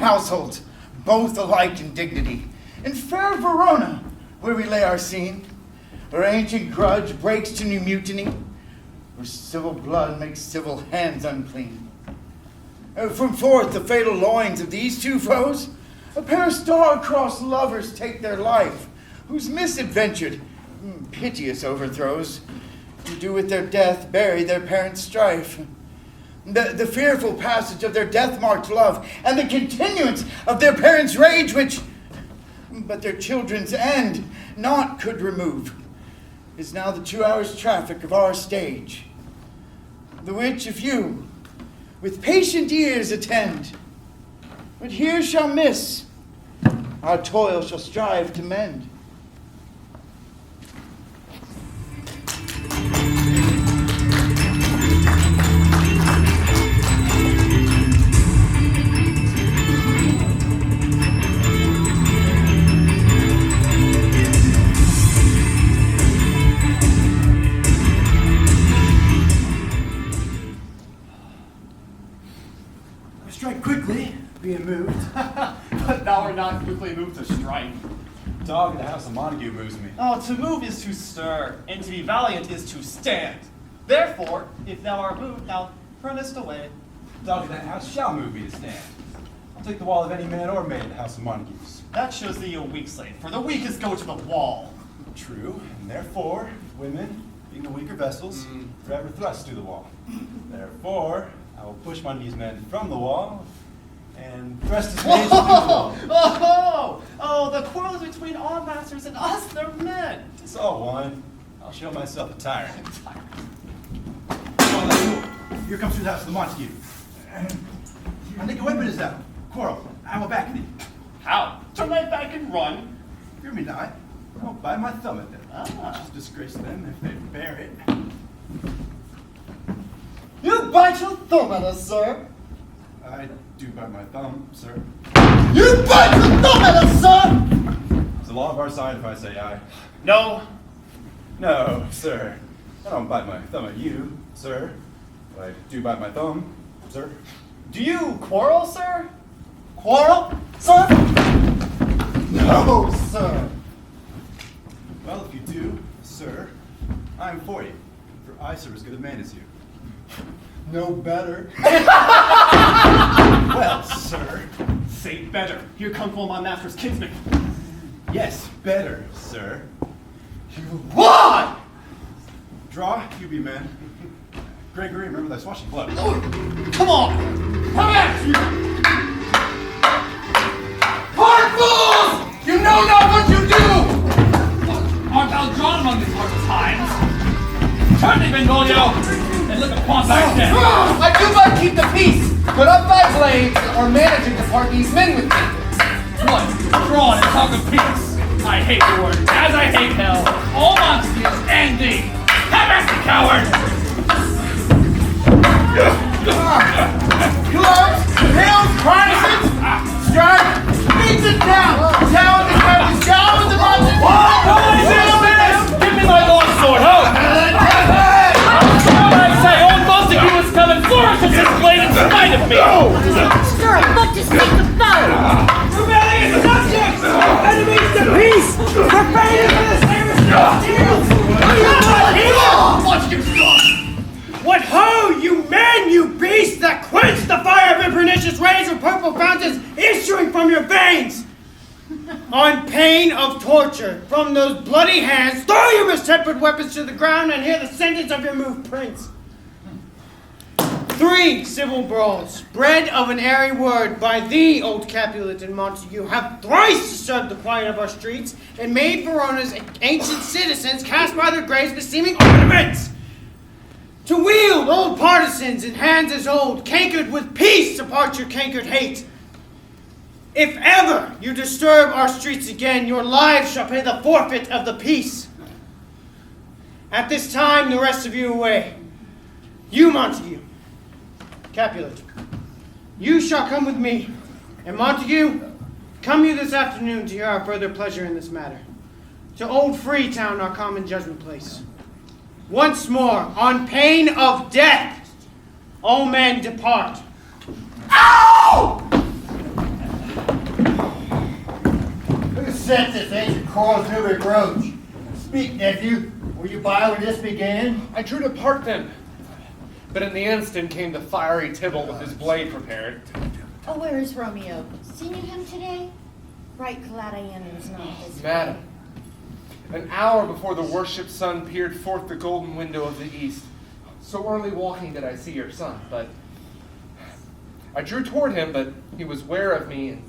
households, both alike in dignity. In fair Verona, where we lay our scene, where ancient grudge breaks to new mutiny, where civil blood makes civil hands unclean. From forth the fatal loins of these two foes, a pair of star-crossed lovers take their life, whose misadventured, piteous overthrows do with their death bury their parents' strife. The fearful passage of their death-marked love, and the continuance of their parents' rage, which but their children's end naught could remove, is now the 2 hours' traffic of our stage, the which if you with patient ears attend, but here shall miss, our toil shall strive to mend. Quickly being moved. But thou art not quickly moved to strike. Dog in the house of Montague moves me. Oh, to move is to stir, and to be valiant is to stand. Therefore, if thou art moved, thou runnest away. Dog in that house shall move me to stand. I'll take the wall of any man or maid in the house of Montagues. That shows thee a weak slave, for the weakest go to the wall. True, and therefore, women, being the weaker vessels, forever thrust to the wall. Therefore, I will push Montague's men from the wall and thrust his maids through the wall. Oh, the quarrel is between all masters and us, their men. It's all one. I'll show myself a tyrant. Here comes through the house of the Montague. I think a weapon is out. Quarrel, I will back thee. How? Turn thy back and run. Fear me not. I'll bite my thumb at them. Just disgrace them if they bear it. You bite your thumb at us, sir. I do bite my thumb, sir. You bite your thumb at us, sir! It's the law of our side if I say aye. No. No, sir. I don't bite my thumb at you, sir. But I do bite my thumb, sir. Do you quarrel, sir? Quarrel, sir? No, sir. Well, if you do, sir, I am for you. For I serve as good a man as you. No better. Well, sir. Say better. Here comes one of my master's kinsmen. Yes, better, sir. Why? Draw, you be men. Gregory, remember thy swashing blood. Come on! Come at you! Hard fools! You know not what you do! Art thou drawn among these hard times? Turn thee, Benvolio, and look upon thy death. I do but keep the peace. Put up thy blades, or managing to part these men with me. What? Drawn and talk of peace. I hate the word, as I hate hell, all Montagues and thee. Have at the coward! Clubs, hills, harnesses, strike, beats it down. Town and county showers of Montague. Give me my long sword, ho! I say, old Montague is coming, flourish with his blade in spite of me! Stir up, look to seek the foe! Rebellion subjects! Enemies to peace! Preparing for the service of What ho, you men, you beasts that quench the fire of your pernicious rays of purple fountains issuing from your veins! On pain of torture, from those bloody hands, throw your mistempered weapons to the ground and hear the sentence of your moved prince. 3 civil brawls, bred of an airy word by thee, old Capulet and Montague, have thrice disturbed the quiet of our streets, and made Verona's ancient citizens cast by their graves beseeming ornaments. To wield old partisans in hands as old, cankered with peace to part your cankered hate. If ever you disturb our streets again, your lives shall pay the forfeit of the peace. At this time, the rest of you away. You, Montague, Capulet, you shall come with me. And Montague, come you this afternoon to hear our further pleasure in this matter. To old Freetown, our common judgment place. Once more, on pain of death, all men depart. Ow! set this ancient cause to reproach. Speak, nephew. Were you by when this began? I drew to part them, but in the instant came the fiery Tybalt with his blade prepared. Oh, where is Romeo? Seen you him today? Right glad I am is not this Madam, an hour before the worshipped sun peered forth the golden window of the east, so early walking did I see your son, but I drew toward him, but he was ware of me and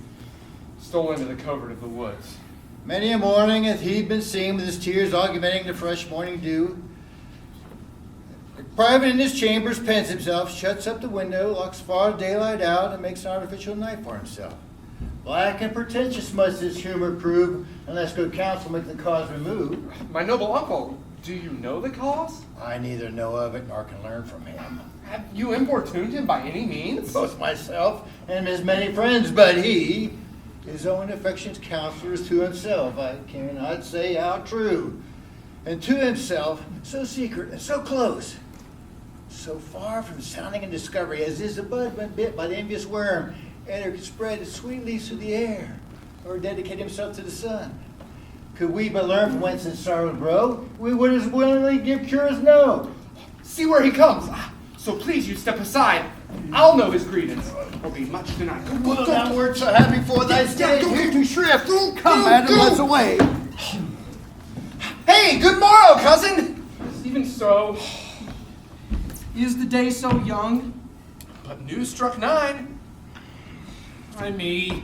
stole into the covert of the woods. Many a morning hath he been seen with his tears augmenting the fresh morning dew. Private in his chambers pens himself, shuts up the window, locks far daylight out, and makes an artificial night for himself. Black and pretentious must his humor prove, unless good counsel make the cause remove. My noble uncle, do you know the cause? I neither know of it nor can learn from him. Have you importuned him by any means? Both myself and his many friends, but he, his own affection's counselor is to himself, I cannot say how true. And to himself, so secret and so close, so far from sounding and discovery, as is the bud when bit by the envious worm, ere could spread its sweet leaves through the air, or dedicate himself to the sun. Could we but learn from whence his sorrow grow, we would as willingly give cure as no. See where he comes. So please you step aside. I'll know his grievance. There'll be much tonight. Will thou wert so happy for thy stay here to shrift. Come, madam, let's away. Hey, good morrow, cousin. Even so, is the day so young? But news struck 9. Ay me,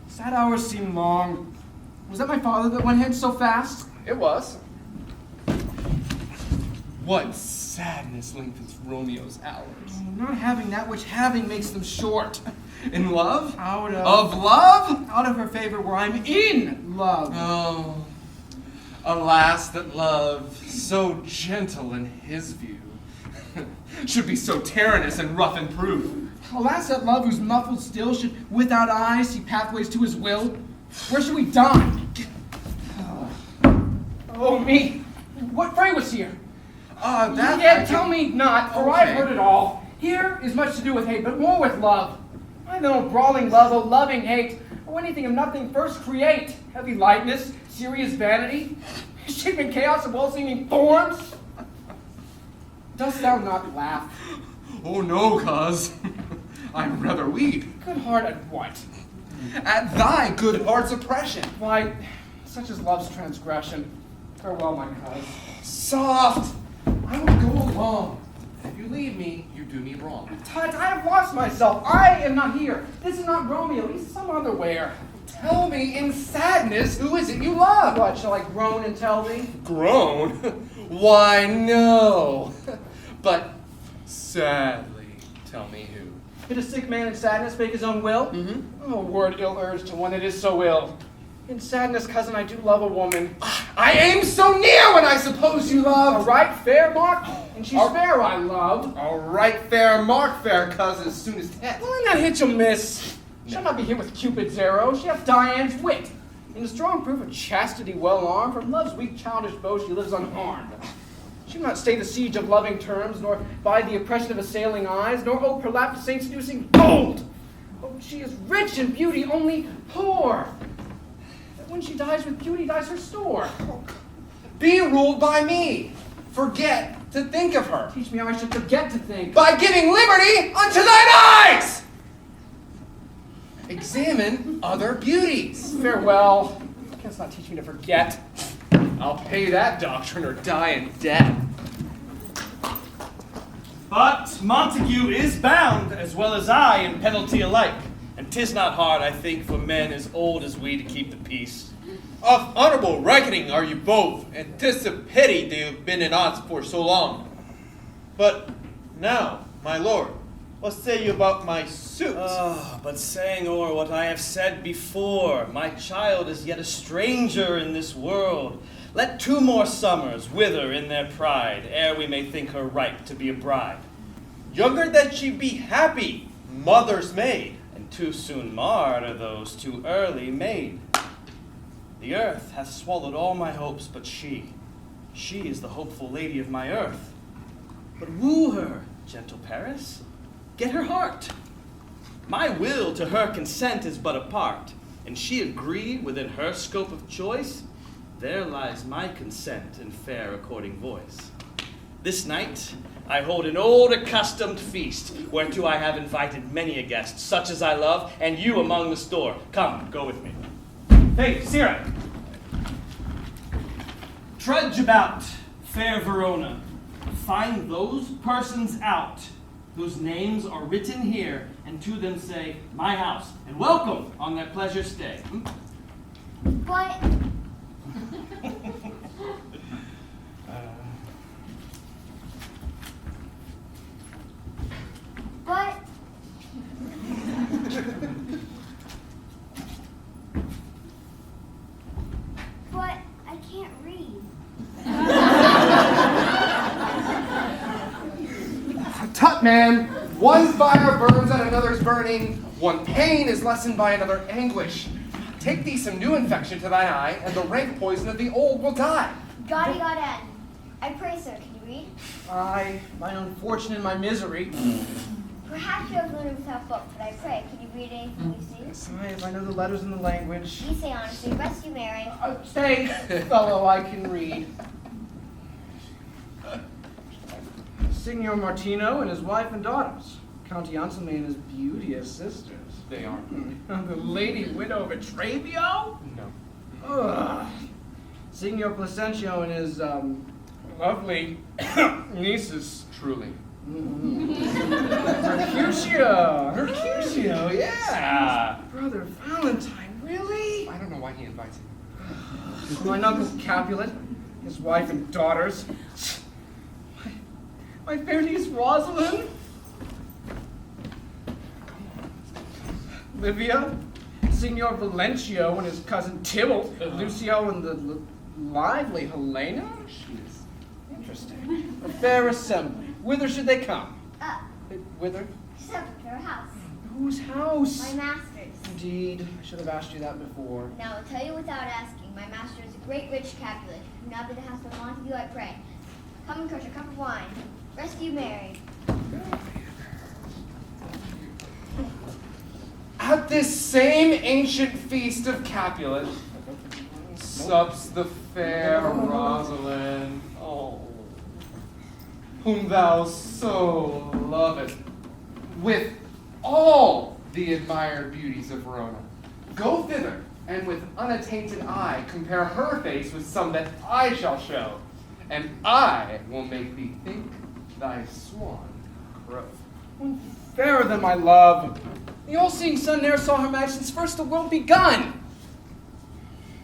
sad hours seem long. Was that my father that went hence so fast? It was. What sadness lengthens Romeo's hours. Not having that which having makes them short. In love? Out Of love? out of her favor where I'm in love. Oh, alas that love, so gentle in his view, should be so tyrannous and rough in proof. Alas, that love whose muffled still should without eyes see pathways to his will. Where should we dine? Oh me, what fray was here? That Yet tell me not, for Okay. I've heard it all. Here is much to do with hate, but more with love. I know brawling love, oh loving hate, or anything of nothing first create. Heavy lightness, serious vanity, shaping chaos of well-seeming forms. Dost thou not laugh? Oh no, cuz. I'm rather weep. Good heart at what? At thy good heart's oppression. Why, such is love's transgression. Farewell, my cuz. Soft! I will go alone. If you leave me, you do me wrong. Tut, I have lost myself. I am not here. This is not Romeo. He's some other where. Tell me in sadness, who is it you love? What, shall I groan and tell thee? Groan? Why, no. But sadly, tell me who. Did a sick man in sadness make his own will? Mm-hmm. Oh, word ill urged to one that is so ill. In sadness, cousin, I do love a woman. I aim so near when I suppose you A love. right fair mark, and she's Oh. fair I love. All right, fair mark, fair cousin, as soon as that. Will I not hit you, miss? Shall not be hit with Cupid's arrow. She hath Diane's wit. In a strong proof of chastity well armed, from love's weak childish bow she lives unharmed. She will not stay the siege of loving terms, nor bide the oppression of assailing eyes, nor ope her lap to saint seducing gold. Oh, she is rich in beauty, only poor. That when she dies with beauty, dies her store. Be ruled by me. Forget to think of her. Teach me how I should forget to think. By giving liberty unto thine eyes. Examine other beauties. Farewell. Canst not teach me to forget. I'll pay that doctrine or die in death. But Montague is bound, as well as I, in penalty alike. And 'tis not hard, I think, for men as old as we to keep the peace. Of honorable reckoning are you both, and 'tis a pity they have been in odds for so long. But now, my lord, what say you about my suit? But saying o'er what I have said before, my child is yet a stranger in this world. Let 2 more summers wither in their pride, ere we may think her ripe to be a bride. Younger that she be happy, mother's maid. And too soon marred are those too early made. The earth hath swallowed all my hopes, but she is the hopeful lady of my earth. But woo her, gentle Paris, get her heart. My will to her consent is but a part, and she agree within her scope of choice, there lies my consent and fair according voice. This night I hold an old accustomed feast, whereto I have invited many a guest, such as I love, and you among the store. Come, go with me. Hey, Sirrah! Trudge about, fair Verona. Find those persons out whose names are written here, and to them say, my house, and welcome on their pleasure stay. But But I can't read. Tut, man! One fire burns and another's burning. One pain is lessened by another anguish. Take thee some new infection to thine eye, and the rank poison of the old will die. Gaudy God. I pray, sir, can you read? I, my own fortune and my misery. Perhaps you have learned without book, but I pray, can you read anything you see? I, if I know the letters in the language. You say honestly, rest you Mary. Stay, fellow, I can read. Signor Martino and his wife and daughters. Count Anselmi and his beauteous sisters. They are. The lady widow of Atravio? No. Ugh. Signor Placentio and his, lovely nieces. Truly. Mercutio, yeah. Brother Valentine, really? I don't know why he invites him. My uncle Capulet, his wife and daughters. My fair niece Rosalind. Livia, Signor Valencio and his cousin Tybalt, Lucio and the lively Helena. She's Interesting. A fair assembly. Whither should they come? Up, Whither? to our house. Whose house? My master's. Indeed, I should have asked you that before. Now I'll tell you without asking. My master is a great rich Capulet, who now that the house of Montague I pray. Come and crush a cup of wine. Rest you Mary. At this same ancient feast of Capulet, sups the fair Rosalind, whom thou so lovest, with all the admired beauties of Verona. Go thither, and with unattainted eye compare her face with some that I shall show, and I will make thee think thy swan crow. Fairer than my love. The all-seeing sun ne'er saw her match since first the world begun.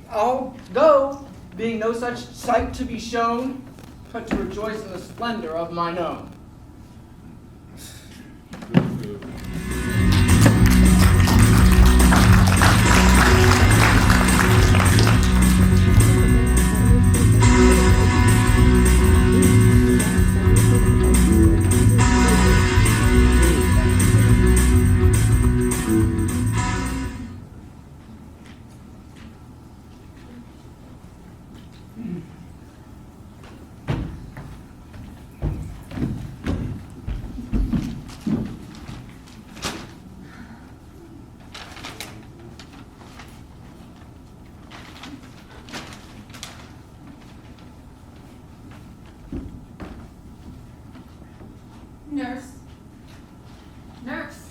I'll go, being no such sight to be shown, but to rejoice in the splendor of mine own. Nurse. Nurse.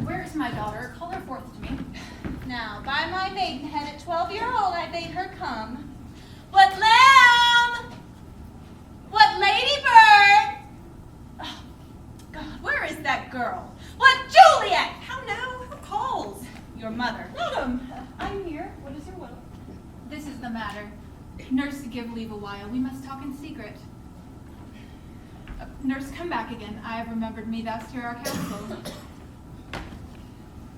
Where is my daughter? Call her forth to me. Now, by my maidenhead at 12-year-old, I bade her come. What lamb? What ladybird? Oh, God, where is that girl? What Juliet? How now? Who calls? Your mother. Madam, I'm here. What is your will? this is the matter. Nurse, give leave a while. We must talk in secret. Nurse, come back again. I have remembered me thus to our counsel.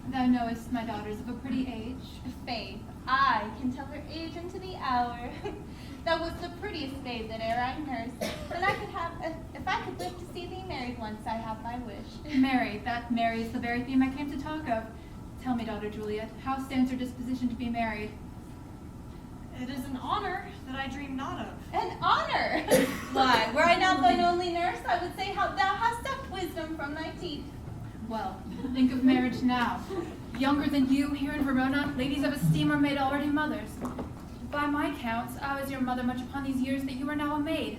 Thou knowest my daughter's of a pretty age. Faith, I can tell her age into the hour. Thou wast the prettiest babe that e'er I nursed. And I could have, if I could live to see thee married once, I have my wish. Married, that Mary is the very theme I came to talk of. Tell me, daughter Juliet, how stands her disposition to be married? It is an honor that I dream not of. An honor? Why, were I now thine only nurse, I would say how thou hast sucked wisdom from thy teeth. Well, think of marriage now. Younger than you, here in Verona, ladies of esteem are made already mothers. By my counts, I was your mother much upon these years that you are now a maid.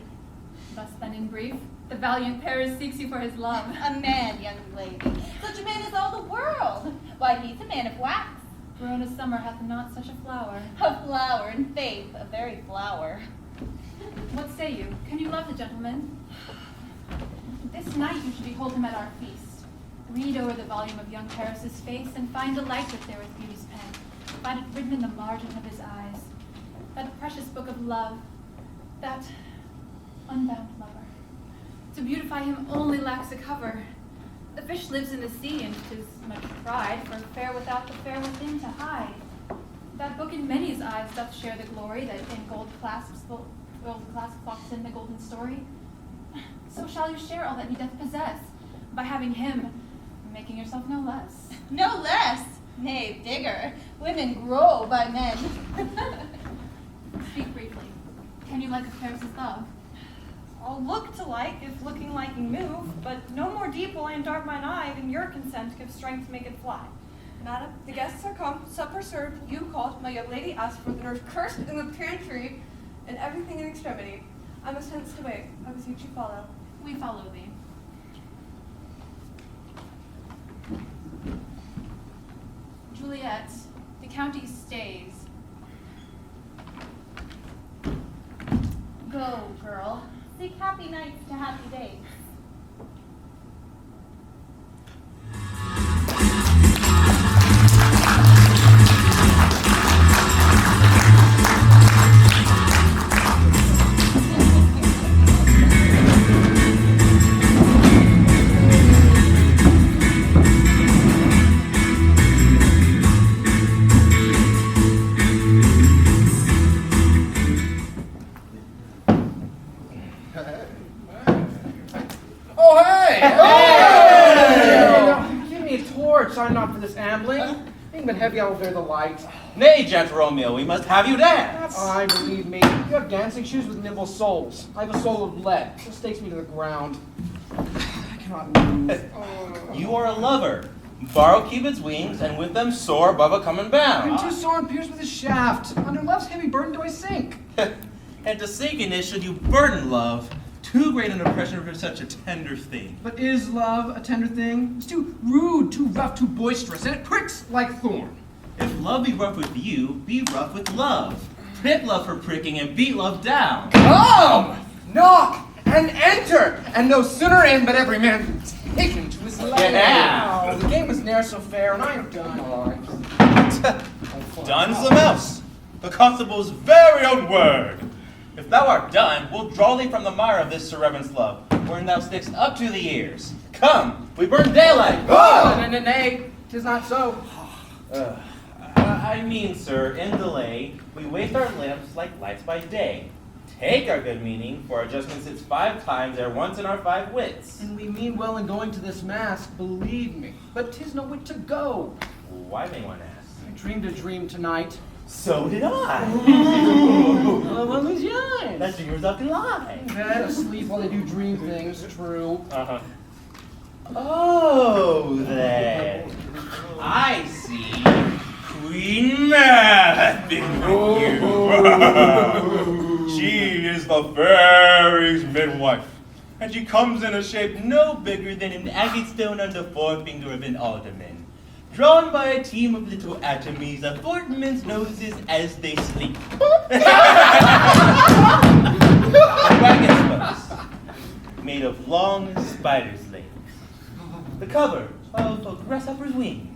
Thus then, in brief, the valiant Paris seeks you for his love. A man, young lady. Such a man is all the world. Why, he's a man of wax. Verona's summer hath not such a flower. A flower, in faith, a very flower. What say you? Can you love the gentleman? This night you should behold him at our feast. Read over the volume of young Paris's face, and find delight that there with beauty's pen. Find it written in the margin of his eyes. That precious book of love, that unbound lover. To beautify him only lacks a cover. The fish lives in the sea, and 'tis much pride for fair without the fair within to hide. That book in many's eyes doth share the glory that in gold clasps locks in the golden story. So shall you share all that he doth possess, by having him, making yourself no less. No less? Nay, bigger. Women grow by men. Speak briefly. Can you like a Paris's love? I'll look to like, if looking liking move, but no more deep will I endart mine eye than your consent gives strength to make it fly. Madam, the guests are come, supper served, you called, my young lady asked for the nurse cursed in the pantry, and everything in extremity. I must hence to wait. I beseech you follow. We follow thee. Juliet, the county stays. Go, girl. Seek happy nights to happy days. I'm not for this ambling. Being but heavy, I will bear the light. Nay, gentle Romeo, we must have you dance. Aye, believe me. You have dancing shoes with nimble soles. I have a soul of lead. It stakes me to the ground. I cannot move. You are a lover. Borrow Cupid's wings, and with them soar above a common bound. I'm too sore and pierced with his shaft. Under love's heavy burden do I sink. And to sink in it should you burden love. Too great an oppression for such a tender thing. But is love a tender thing? It's too rude, too rough, too boisterous, and it pricks like thorn. If love be rough with you, be rough with love. Prick love for pricking and beat love down. Come! Knock and enter! And no sooner in, but every man taken to his land. Yeah. Oh, the game was ne'er so fair, and I am done. Done's the mouse, the constable's very own word. If thou art done, we'll draw thee from the mire of this Sir Reverend's love, wherein thou stickst up to the ears. Come, we burn daylight. Oh! Nay, 'tis not so. I mean, sir, in delay, we waste our lamps like lights by day. Take our good meaning, for our judgment sits 5 times ere once in our 5 wits. And we mean well in going to this mask, believe me. But 'tis no wit to go. Why, may one ask? I dreamed a dream tonight. So did I. Well, what was yours? That dreamers often lie. Bed asleep while they do dream things, true. Uh-huh. Oh, then. I see. Queen Mab hath been with you. She is the fairy's midwife, and she comes in a shape no bigger than an agate stone on the forefinger of an alderman, drawn by a team of little atomies athwart men's noses as they sleep. Wagon spokes, made of long spider's legs. The cover of a grasshopper's wings.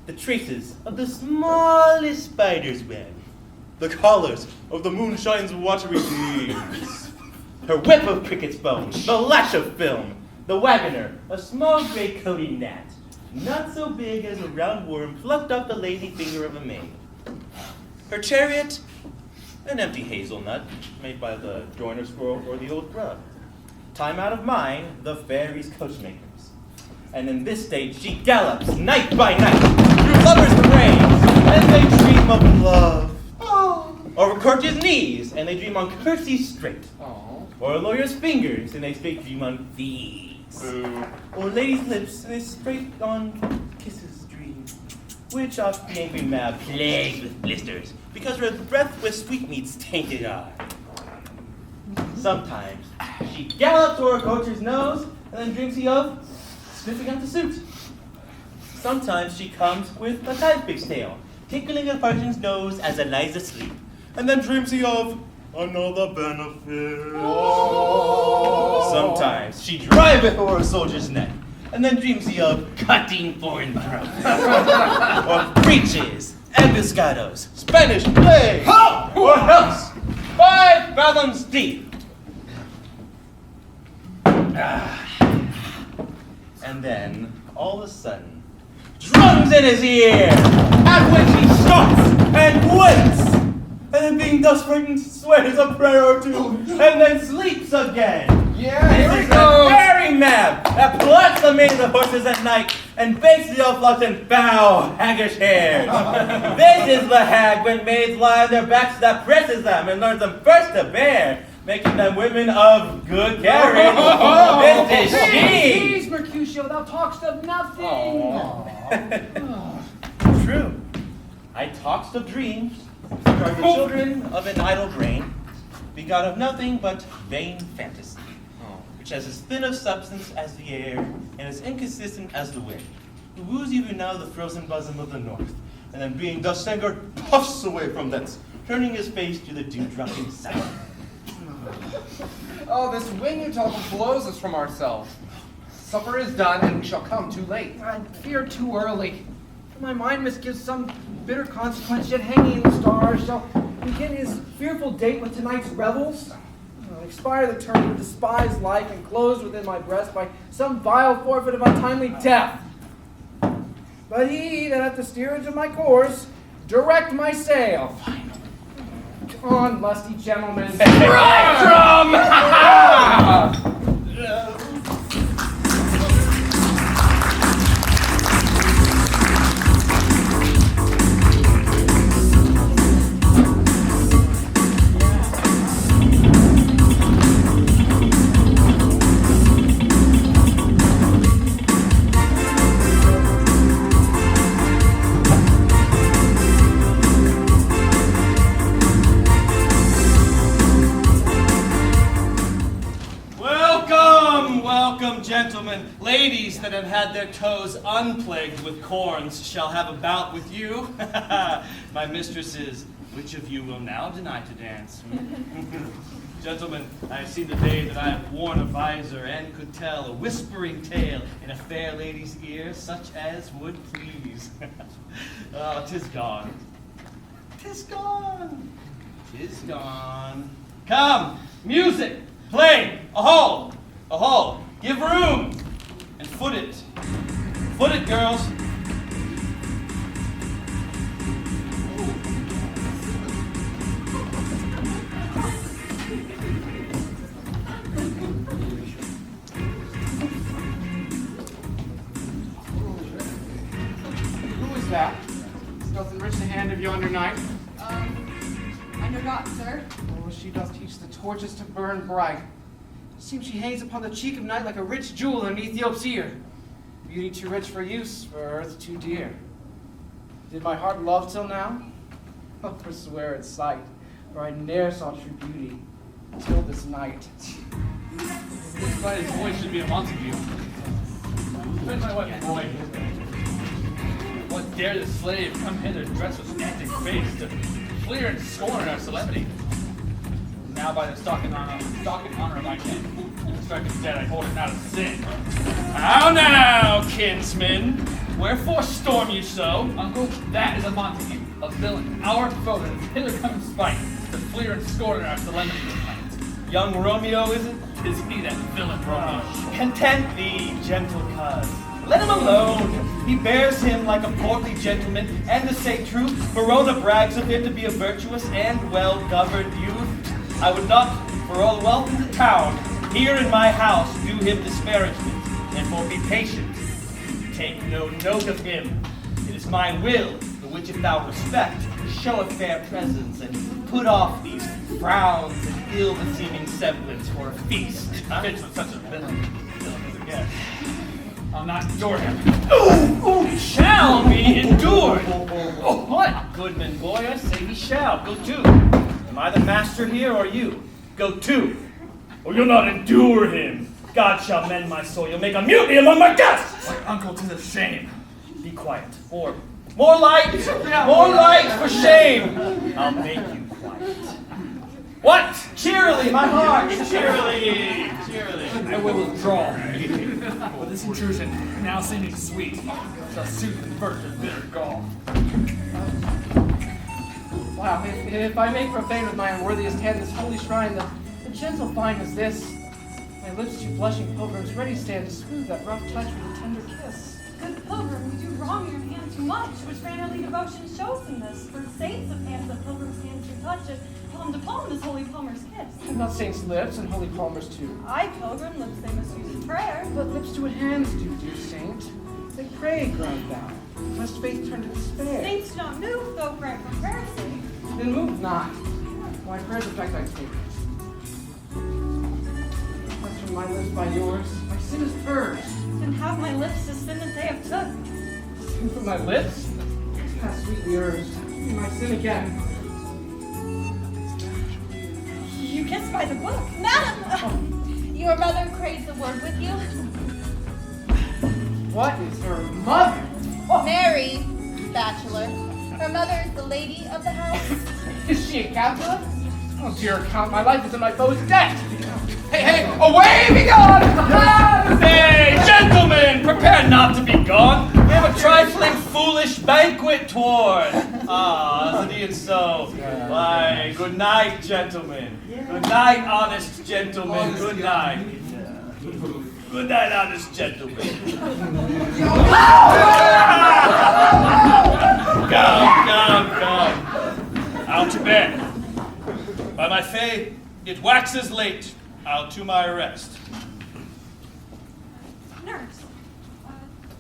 The traces of the smallest spider's web. The collars of the moonshine's watery beams. Her whip of cricket's bones, the lash of film. The wagoner, a small gray coaty gnat, not so big as a round worm plucked off the lazy finger of a maid. Her chariot, an empty hazelnut made by the joiner squirrel or the old grub. Time out of mind, the fairies' coachmakers. And in this state she gallops night by night through lovers' parades, and they dream of love. Over courtiers' knees, and they dream on curtsies straight. Or a lawyer's fingers, and they straight dream on thieves. Or ladies' lips, and they straight on kisses dream. which oft the angry mab plagued with blisters, because her breath with sweetmeats tainted are. Sometimes she gallops o'er a coach's nose, and then dreams he of sniffing out the suit. Sometimes she comes with a toothpick's tail, tickling a person's nose as it lies asleep, and then dreams he of another benefit. Oh. Sometimes she driveth o'er a soldier's neck, and then dreams he of cutting foreign throats, or breeches, emboscados, Spanish plague, or else 5 fathoms deep. And then, all of a sudden, drums in his ear, at which he starts and waits, and then being thus frightened, swears a prayer or two, and then sleeps again. Yeah, This here is we the go. very map that plots the manes of horses at night, and bakes the elf flocks in foul, haggish hairs. This is the hag when maids lie on their backs that presses them, and learns them first to bear, making them women of good carriage. This is she. Please, Mercutio, thou talkst of nothing. True. I talked of dreams, which are the children of an idle brain, begot of nothing but vain fantasy, which is as thin of substance as the air, and as inconsistent as the wind, who woos even now the frozen bosom of the north, and then being thus angered, puffs away from thence, turning his face to the dew-dropping south. Oh, this wind you talk of blows us from ourselves. Supper is done, and we shall come too late. I fear too early. My mind misgives some bitter consequence, yet hanging in the stars, shall begin his fearful date with tonight's revels. Expire the term of despised life, and close within my breast by some vile forfeit of untimely death. But he that hath the steerage of my course, direct my sail. On, lusty gentlemen. Right drum! Gentlemen, ladies that have had their toes unplagued with corns shall have a bout with you. My mistresses, which of you will now deny to dance? Gentlemen, I have seen the day that I have worn a visor and could tell a whispering tale in a fair lady's ear, such as would please. Oh, 'tis gone. 'Tis gone. 'Tis gone. Come, music, play, a hole, give room, and foot it. Foot it, girls. Who is that? Doth enrich the hand of yonder knight? I know not, sir. Oh, she doth teach the torches to burn bright. Seems she hangs upon the cheek of night like a rich jewel in Ethiop's ear. Beauty too rich for use, for earth too dear. Did my heart love till now? Oh, forswear its sight, for I ne'er saw true beauty till this night. But his voice should be a Montague. Where's my weapon, boy? What dare the slave come hither dressed with antic face to fleer and scorn our solemnity? Now by the stock and honor of my kin, strike him dead, I hold it not a sin. How now, kinsman? Wherefore storm you so? Uncle, that is a Montague, a villain, our foe that has hither come in spite, to fleer and scorn our solemnity tonight. Young Romeo, is it? 'Tis he, that villain Romeo. Content thee, gentle cuz. Let him alone. He bears him like a portly gentleman, and to say truth, Verona brags of him to be a virtuous and well-governed youth. I would not, for all the wealth in the town, here in my house, do him disparagement, and for be patient. Take no note of him. It is my will, the which if thou respect, show a fair presence, and put off these frowns and ill-beseeming semblance for a feast. Fits with such a villain as a guest. I'll not endure him. He shall be endured. Oh, what? Goodman boy, I say he shall. Go to. Am I the master here or you? Go to. Or you'll not endure him. God shall mend my soul. You'll make a mutiny among my guests. My uncle, 'tis a shame. Be quiet. Or more light. More light for shame. I'll make you quiet. What? Cheerily, my heart. Cheerily. Cheerily. I will withdraw. But this intrusion, now seeming sweet, shall soon convert to bitter gall. Wow, if I may profane with my unworthiest hand this holy shrine, the gentle fine is this. My lips to blushing pilgrims ready stand to smooth that rough touch with a tender kiss. Good pilgrim, you do wrong your hand too much, which mannerly devotion shows in this. For saints of hands that pilgrims' hands do touch it, palm to palm is holy palmer's kiss. And not saints' lips and holy palmers too. I, pilgrim, lips they misuse in prayer. But lips do what hands do, dear saint. They pray, grant thou, lest faith turn to despair. Saints do not move, though grant for prayer's sake. Then move not. My prayers affect thy state. As from my lips by yours, my sin is purged. Then have my lips the sin that they have took. Sin from my lips? Past sweet years, my sin again. You kiss by the book. Madam, your mother craves a word with you. What is her mother? Mary, bachelor. Her mother is the lady of the house. Is she a Catholic? Oh, dear Count, my life is in my foe's debt. Hey, away be gone! Hey, gentlemen, prepare not to be gone. We have a trifling, foolish banquet toward. Ah, is it even so? Why, good night, gentlemen. Good night, honest gentlemen. Good night. Good night, honest gentlemen. Come. Out to bed. By my faith, it waxes late. I'll to my rest. Nurse,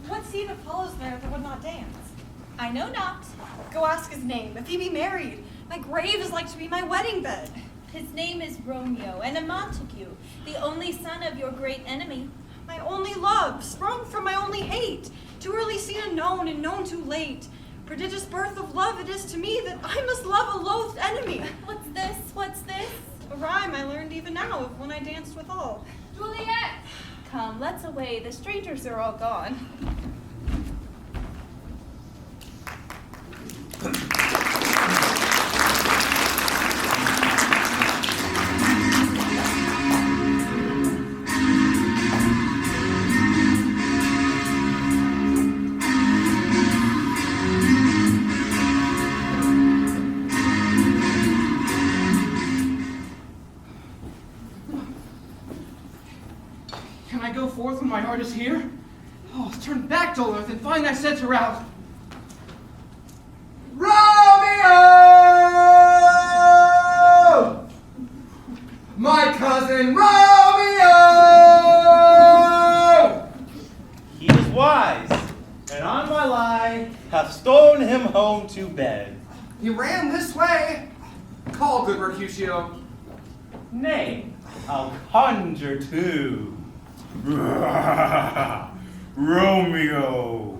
what's he that follows there that would not dance? I know not. Go ask his name, if he be married. My grave is like to be my wedding bed. His name is Romeo, and a Montague, the only son of your great enemy. My only love, sprung from my only hate. Too early seen and known too late. Prodigious birth of love it is to me that I must love a loathed enemy. What's this? What's this? A rhyme I learned even now of when I danced with all. Juliet! Come, let's away. The strangers are all gone. Can I go forth when my heart is here? Oh, turn back, dull earth, and find thy center out. Romeo! My cousin Romeo! He is wise, and on my lie hath stolen him home to bed. He ran this way. Call, good Mercutio. Nay, I'll conjure too. Romeo,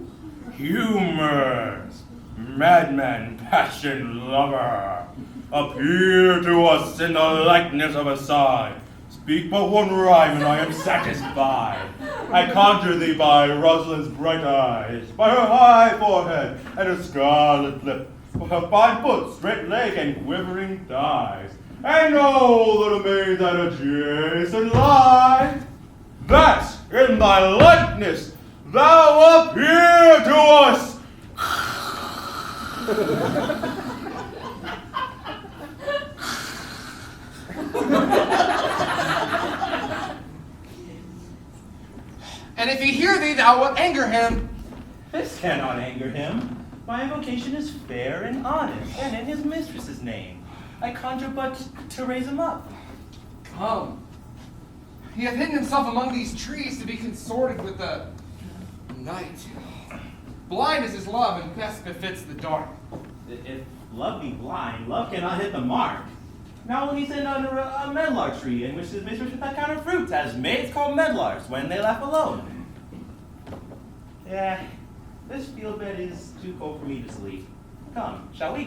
humorous, madman, passion lover, appear to us in the likeness of a sigh. Speak but one rhyme and I am satisfied. I conjure thee by Rosalind's bright eyes, by her high forehead and her scarlet lip, by her fine foot, straight leg, and quivering thighs, and all the maids that adjacent lie, that in thy likeness thou appear to us. And if he hear thee, thou wilt anger him. This cannot anger him. My invocation is fair and honest, and in his mistress's name. I conjure but to raise him up. Come. He hath hidden himself among these trees to be consorted with the night. Blind is his love, and best befits the dark. If love be blind, love cannot hit the mark. Now will he sit under a medlar tree in which his mistress should peck out her fruits, as maids call medlars when they laugh alone. Yeah, this field bed is too cold for me to sleep. Come, shall we?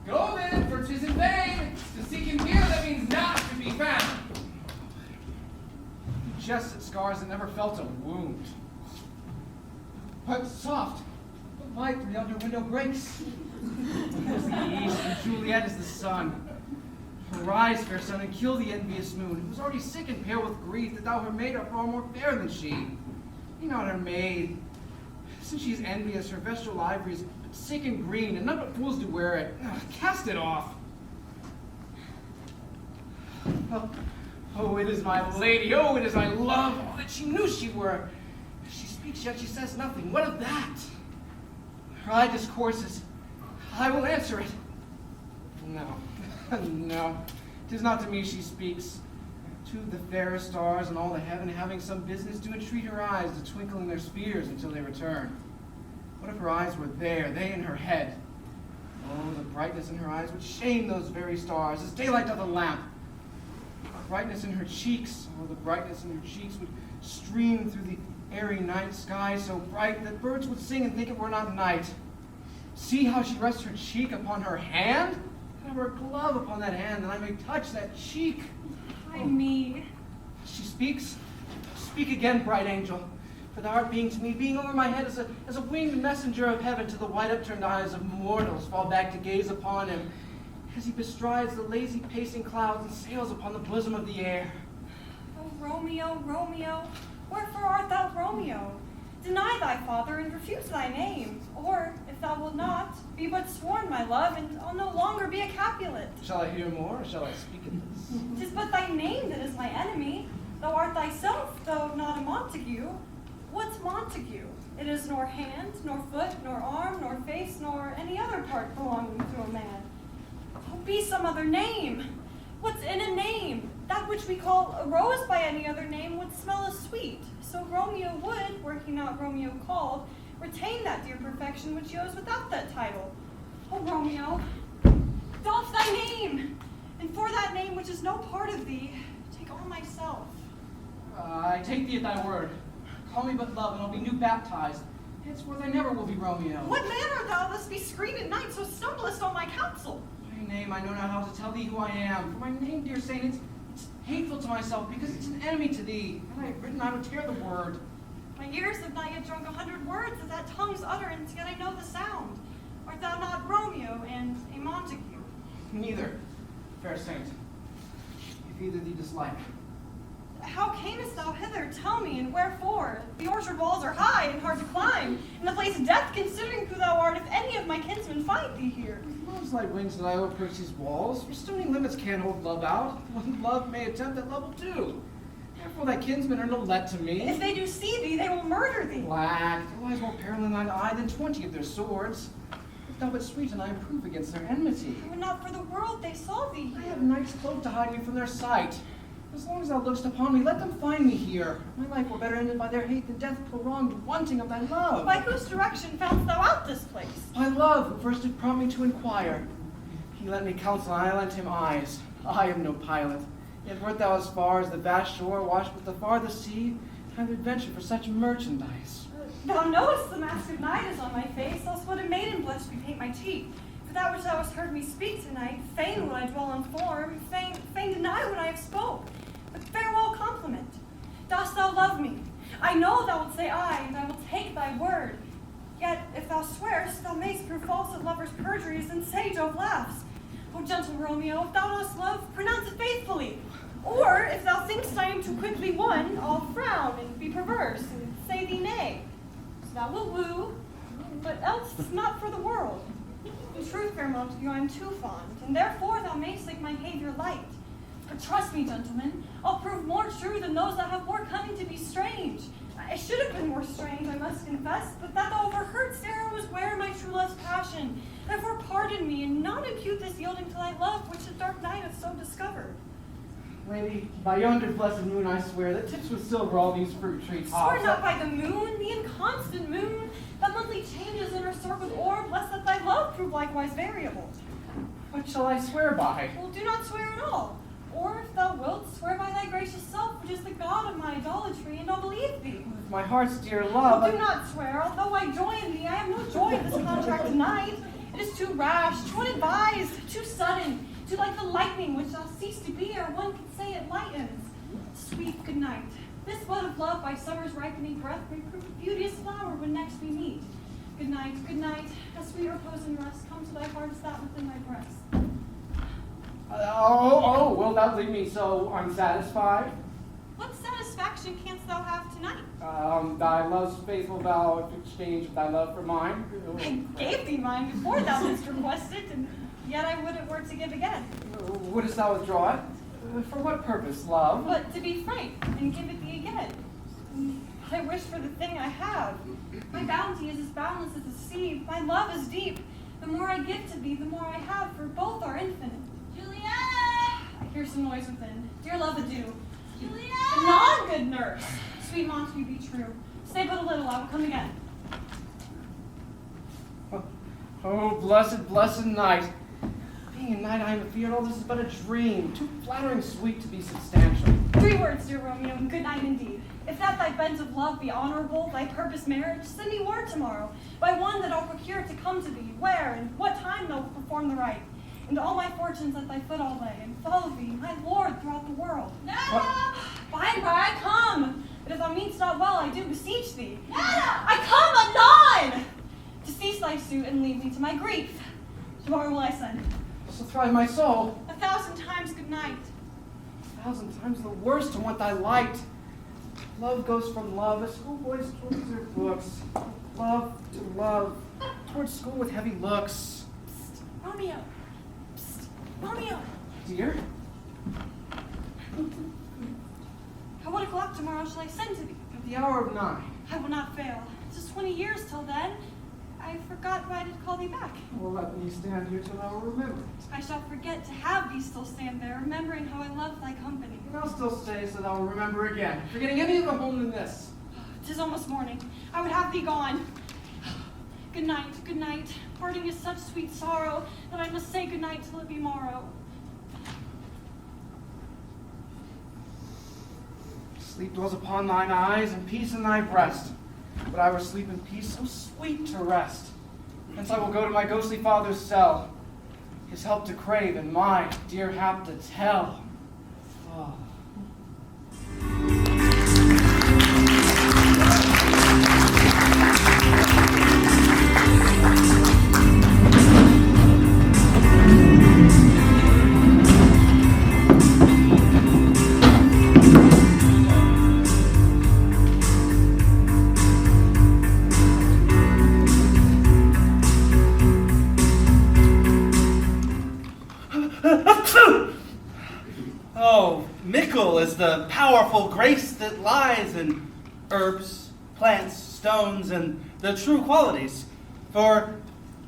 Go then, for 'tis in vain to seek him here that means not to be found. He jests at scars that never felt a wound. But soft, the light through yonder window breaks. There's the east, and Juliet is the sun. Arise, fair sun, and kill the envious moon, who is already sick and pale with grief that thou her maid art far more fair than she. Be not her maid. Since she is envious, her vestal ivory is but sick and green, and none but fools do wear it. Cast it off. Oh, it is my lady, oh, it is my love, oh, that she knew she were. She speaks, yet she says nothing. What of that? Her eye discourses. I will answer it. No, no, 'tis not to me she speaks. To the fairest stars and all the heaven having some business do entreat her eyes to twinkle in their spheres until they return. What if her eyes were there, they in her head? Oh, the brightness in her eyes would shame those very stars, as daylight doth a lamp. The brightness in her cheeks, oh, the brightness in her cheeks would stream through the airy night sky so bright that birds would sing and think it were not night. See how she rests her cheek upon her hand? Have her glove upon that hand, that I may touch that cheek. Why me? She speaks. Speak again, bright angel. For thou art being to me, being over my head as a winged messenger of heaven to the wide upturned eyes of mortals fall back to gaze upon him, as he bestrides the lazy pacing clouds and sails upon the bosom of the air. Oh, Romeo, Romeo, wherefore art thou Romeo? Deny thy father and refuse thy name. Or, if thou wilt not, be but sworn, my love, and I'll no longer be a Capulet. Shall I hear more, or shall I speak of this? 'Tis but thy name that is my enemy. Thou art thyself, though not a Montague. What's Montague? It is nor hand, nor foot, nor arm, nor face, nor any other part belonging to a man. Oh, be some other name. What's in a name? That which we call a rose by any other name would smell as sweet. So Romeo would, were he not Romeo called, retain that dear perfection which he owes without that title. Oh, Romeo, doff thy name, and for that name which is no part of thee, take all myself. I take thee at thy word. Call me but love, and I'll be new baptized. Henceforth I never will be Romeo. What man art thou, thus be screened at night, so stumblest on my counsel? My name, I know not how to tell thee who I am. For my name, dear saint, it's hateful to myself, because it's an enemy to thee. Had I written, I would tear the word. My ears have not yet drunk 100 words of that tongue's utterance, yet I know the sound. Art thou not Romeo and a Montague? Neither, fair saint. If either thee dislike. How camest thou hither? Tell me, and wherefore? The orchard walls are high and hard to climb, and the place of death, considering who thou art, if any of my kinsmen find thee here. Love's light wings that I will approach these walls, for stony limits can't hold love out. What love may attempt, that love will do. Therefore thy kinsmen are no let to me. If they do see thee, they will murder thee. Black, there lies more peril in thine eye than 20 of their swords. If thou but sweet, and I am proof against their enmity. Would not for the world they saw thee I here. have night's cloak to hide me from their sight. As long as thou lookest upon me, let them find me here. My life were better ended by their hate than death prolonged, wanting of thy love. By whose direction foundst thou out this place? By love, who first did prompt me to inquire. He lent me counsel, and I lent him eyes. I am no pilot. Yet wert thou as far as the vast shore, washed with the farthest sea, time to adventure for such merchandise. Thou knowest the mask of night is on my face, else would a maiden blush bepaint my cheek. For that which thou hast heard me speak tonight, fain would I dwell on form, fain deny what I have spoke. But farewell compliment. Dost thou love me? I know thou wilt say aye, and I will take thy word. Yet, if thou swearest, thou mayst prove false of lovers' perjuries, and say Jove laughs. O gentle Romeo, if thou dost love, pronounce it faithfully. Or, if thou thinkst I am too quickly won, I'll frown and be perverse, and say thee nay. So thou wilt woo, but else not for the world. In truth, fair Montague, I am too fond, and therefore thou mayst think my behavior light. But trust me, gentlemen, I'll prove more true than those that have more cunning to be strange. I should have been more strange, I must confess, but that thou overheardst ere I was ware my true love's passion. Therefore pardon me, and not impute this yielding to thy love, which the dark night hath so discovered. Lady, by yonder blessed moon I swear that tips with silver all these fruit tree tops. Swear not by the moon, the inconstant moon, that monthly changes in her circled orb, lest that thy love prove likewise variable. What shall I swear by? Well, do not swear at all. Or, if thou wilt, swear by thy gracious self, which is the god of my idolatry, and I'll believe thee. my heart's dear love. Do not swear, although I join thee, I have no joy in this contract tonight. It is too rash, too unadvised, too sudden, too like the lightning which shall cease to be, or one could say it lightens. Sweet good night. This bud of love by summer's ripening breath may prove a beauteous flower when next we meet. Good night, a sweet repose and rest come to thy heart as that within my breast. Wilt thou leave me so unsatisfied? What satisfaction canst thou have tonight? Thy love's faithful vow of exchange of thy love for mine. I gave thee mine before thou didst request it, and yet I would it were to give again. Wouldst thou withdraw it? For what purpose, love? But to be frank, and give it thee again. I wish for the thing I have. My bounty is as boundless as the sea. My love is deep. The more I give to thee, the more I have, for both are infinite. Juliet! I hear some noise within. Dear love, adieu. Juliet! Anon, good nurse. Sweet Montague, be true. Stay but a little, I will come again. Oh, blessed night. Being a knight, I am afeard all this is but a dream, too flattering sweet to be substantial. 3 words, dear Romeo, and good night indeed. If that thy bent of love be honorable, thy purpose marriage, send me word tomorrow, by one that I'll procure to come to thee, where and what time thou wilt perform the rite. And all my fortunes at thy foot I'll lay, and follow thee, my lord, throughout the world. No! By and by I come, but if thou mean'st not well, I do beseech thee. No! I come anon! To cease thy suit and leave me to my grief. Tomorrow will I send. So thrive my soul. 1,000 times good night. 1,000 times the worst to want thy light. Love goes from love as schoolboys towards their books. Love to love, towards school with heavy looks. Psst, Romeo. Psst, Romeo. Dear? At what o'clock tomorrow shall I send to thee? At the hour of 9. I will not fail. 'Tis 20 years till then. I forgot why I did call thee back. Well, let me stand here till I will remember it. I shall forget to have thee still stand there, remembering how I love thy company. And I'll still stay so that I will remember again, forgetting any other home than this. 'Tis almost morning. I would have thee gone. Good night, good night. Parting is such sweet sorrow that I must say good night till it be morrow. Sleep dwells upon thine eyes, and peace in thy breast. But I will sleep in peace, so sweet to rest. Hence I will go to my ghostly father's cell, his help to crave, and my dear hap to tell. Oh. Oh, mickle is the powerful grace that lies in herbs, plants, stones, and the true qualities. For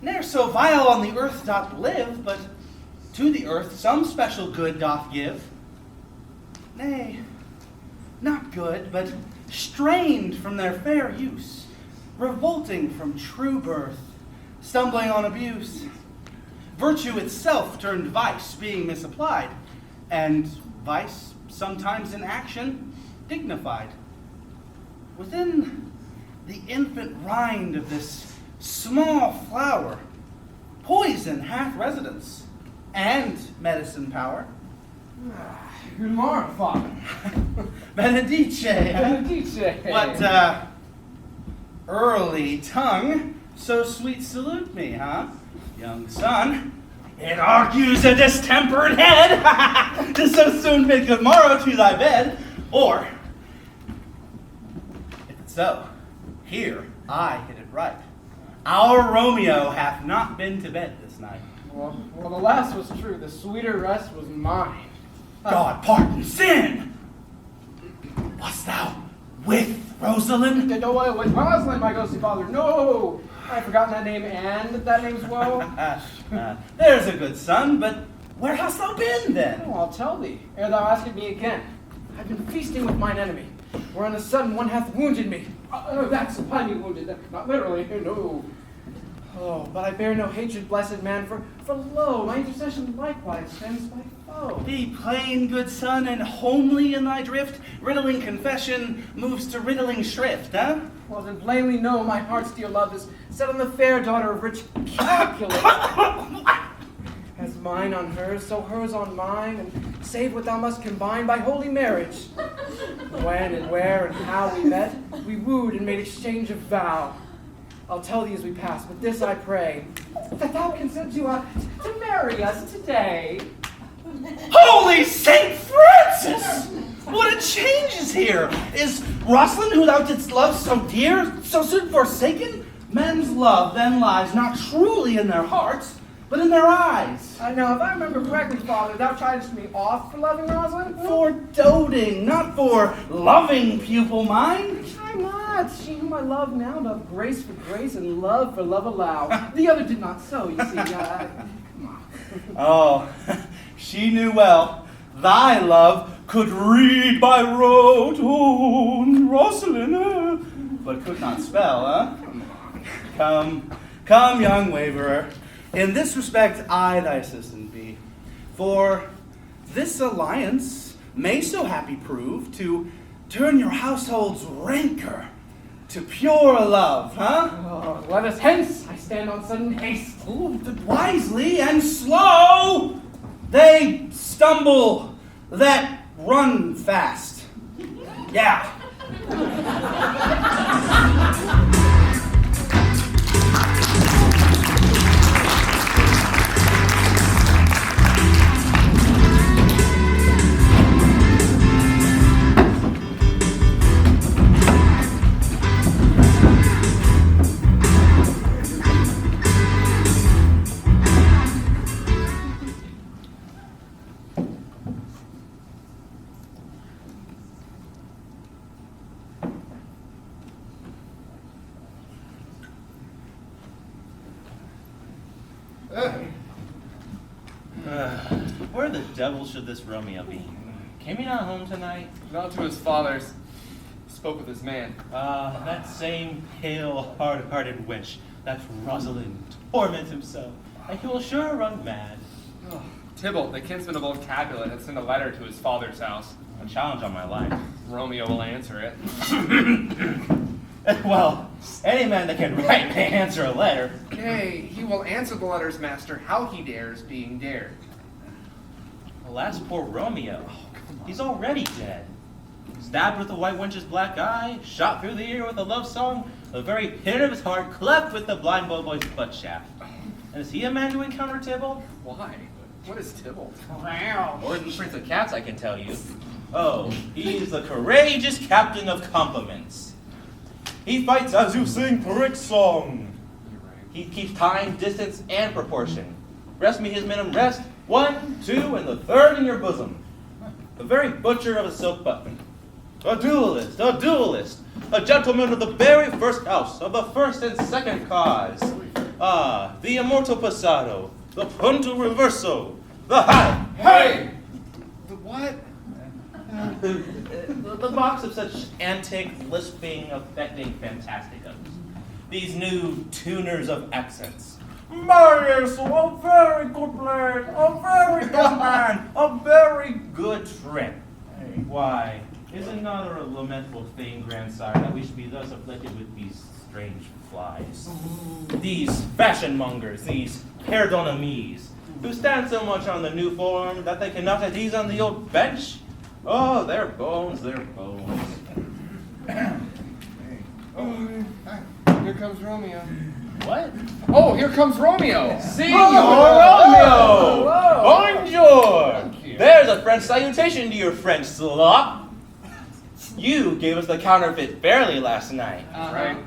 ne'er so vile on the earth doth live, but to the earth some special good doth give. Nay, not good, but strained from their fair use, revolting from true birth, stumbling on abuse. Virtue itself turned vice, being misapplied, and vice, sometimes in action, dignified. Within the infant rind of this small flower, poison hath residence, and medicine power. Good morning, Father. Benedice. Benedice. What, early tongue, so sweet salute me, huh? Young son, it argues a distempered head to so soon bid good morrow to thy bed. Or, if it's so, here I hit it right. Our Romeo hath not been to bed this night. Well, the last was true. The sweeter rest was mine. God pardon sin! Wast thou with Rosalind? No, with Rosalind, my ghostly father. No! I've forgotten that name and that name as well. There's a good son, but where hast thou been then? Oh, I'll tell thee, ere thou askest me again. I've been feasting with mine enemy, where on a sudden one hath wounded me. That's upon me wounded, not literally, no. Oh, but I bear no hatred, blessed man, for lo, my intercession likewise stands my foe. Be plain, good son, and homely in thy drift. Riddling confession moves to riddling shrift, huh? Well, then plainly know my heart's dear love is set on the fair daughter of rich Capulet. As mine on hers, so hers on mine, and save what thou must combine by holy marriage. When and where and how we met, we wooed and made exchange of vow. I'll tell thee as we pass, but this I pray, that thou consent to marry us today. Holy Saint Francis! What a change is here! Is Rosalind, who thou didst love so dear, so soon forsaken? Men's love then lies not truly in their hearts, but in their eyes. I know, if I remember correctly, Father, thou chidest me off for loving Rosalind? For doting, not for loving, pupil mine. Try not. She whom I love now doth grace for grace and love for love allow. The other did not so, you see. Come on. Oh, she knew well thy love could read by rote, oh, Rosalind, but could not spell, huh? Come, young waverer. In this respect, I thy assistant be. For this alliance may so happy prove to turn your household's rancor to pure love, huh? Oh, let us hence. I stand on sudden haste. Ooh, wisely and slow. They stumble that run fast. Yeah. Where the devil should this Romeo be? Came he not home tonight? Not to his father's. Spoke with his man. That same pale, hard-hearted wench, that Rosalind, torment him so, and he will sure run mad. Oh, Tybalt, the kinsman of old Capulet, had sent a letter to his father's house. A challenge on my life. Romeo will answer it. Well, any man that can write may answer a letter. Nay, he will answer the letter's master how he dares, being dared. Alas, poor Romeo. He's already dead. Stabbed with the white wench's black eye, shot through the ear with a love song, the very pit of his heart cleft with the blind boy's butt shaft. And is he a man to encounter Tybalt? Why? What is Tybalt? Wow. More than Prince of Cats, I can tell you. Oh, he's the courageous captain of compliments. He fights as you sing Pyrrhic song. He keeps time, distance, and proportion. Rest me his minimum rest, 1, 2, and the third in your bosom. The very butcher of a silk button. A duelist, a gentleman of the very first house, of the first and second cause. Ah, the immortal passado, the punto reverso, the high. Hey! The what? The box of such antic, lisping, affecting fantasticums. These new tuners of accents. Marius, a very good lad, a very good man, a very good trip. Why, is it not a lamentable thing, grandsire, that we should be thus afflicted with these strange flies? These fashion mongers, these perdonnemies, who stand so much on the new form that they cannot at ease on the old bench? Oh, they're bones, they're bones. Oh, here comes Romeo. What? Oh, here comes Romeo. Signor Romeo! Bonjour! There's a French salutation to your French slop. You gave us the counterfeit fairly last night. Right?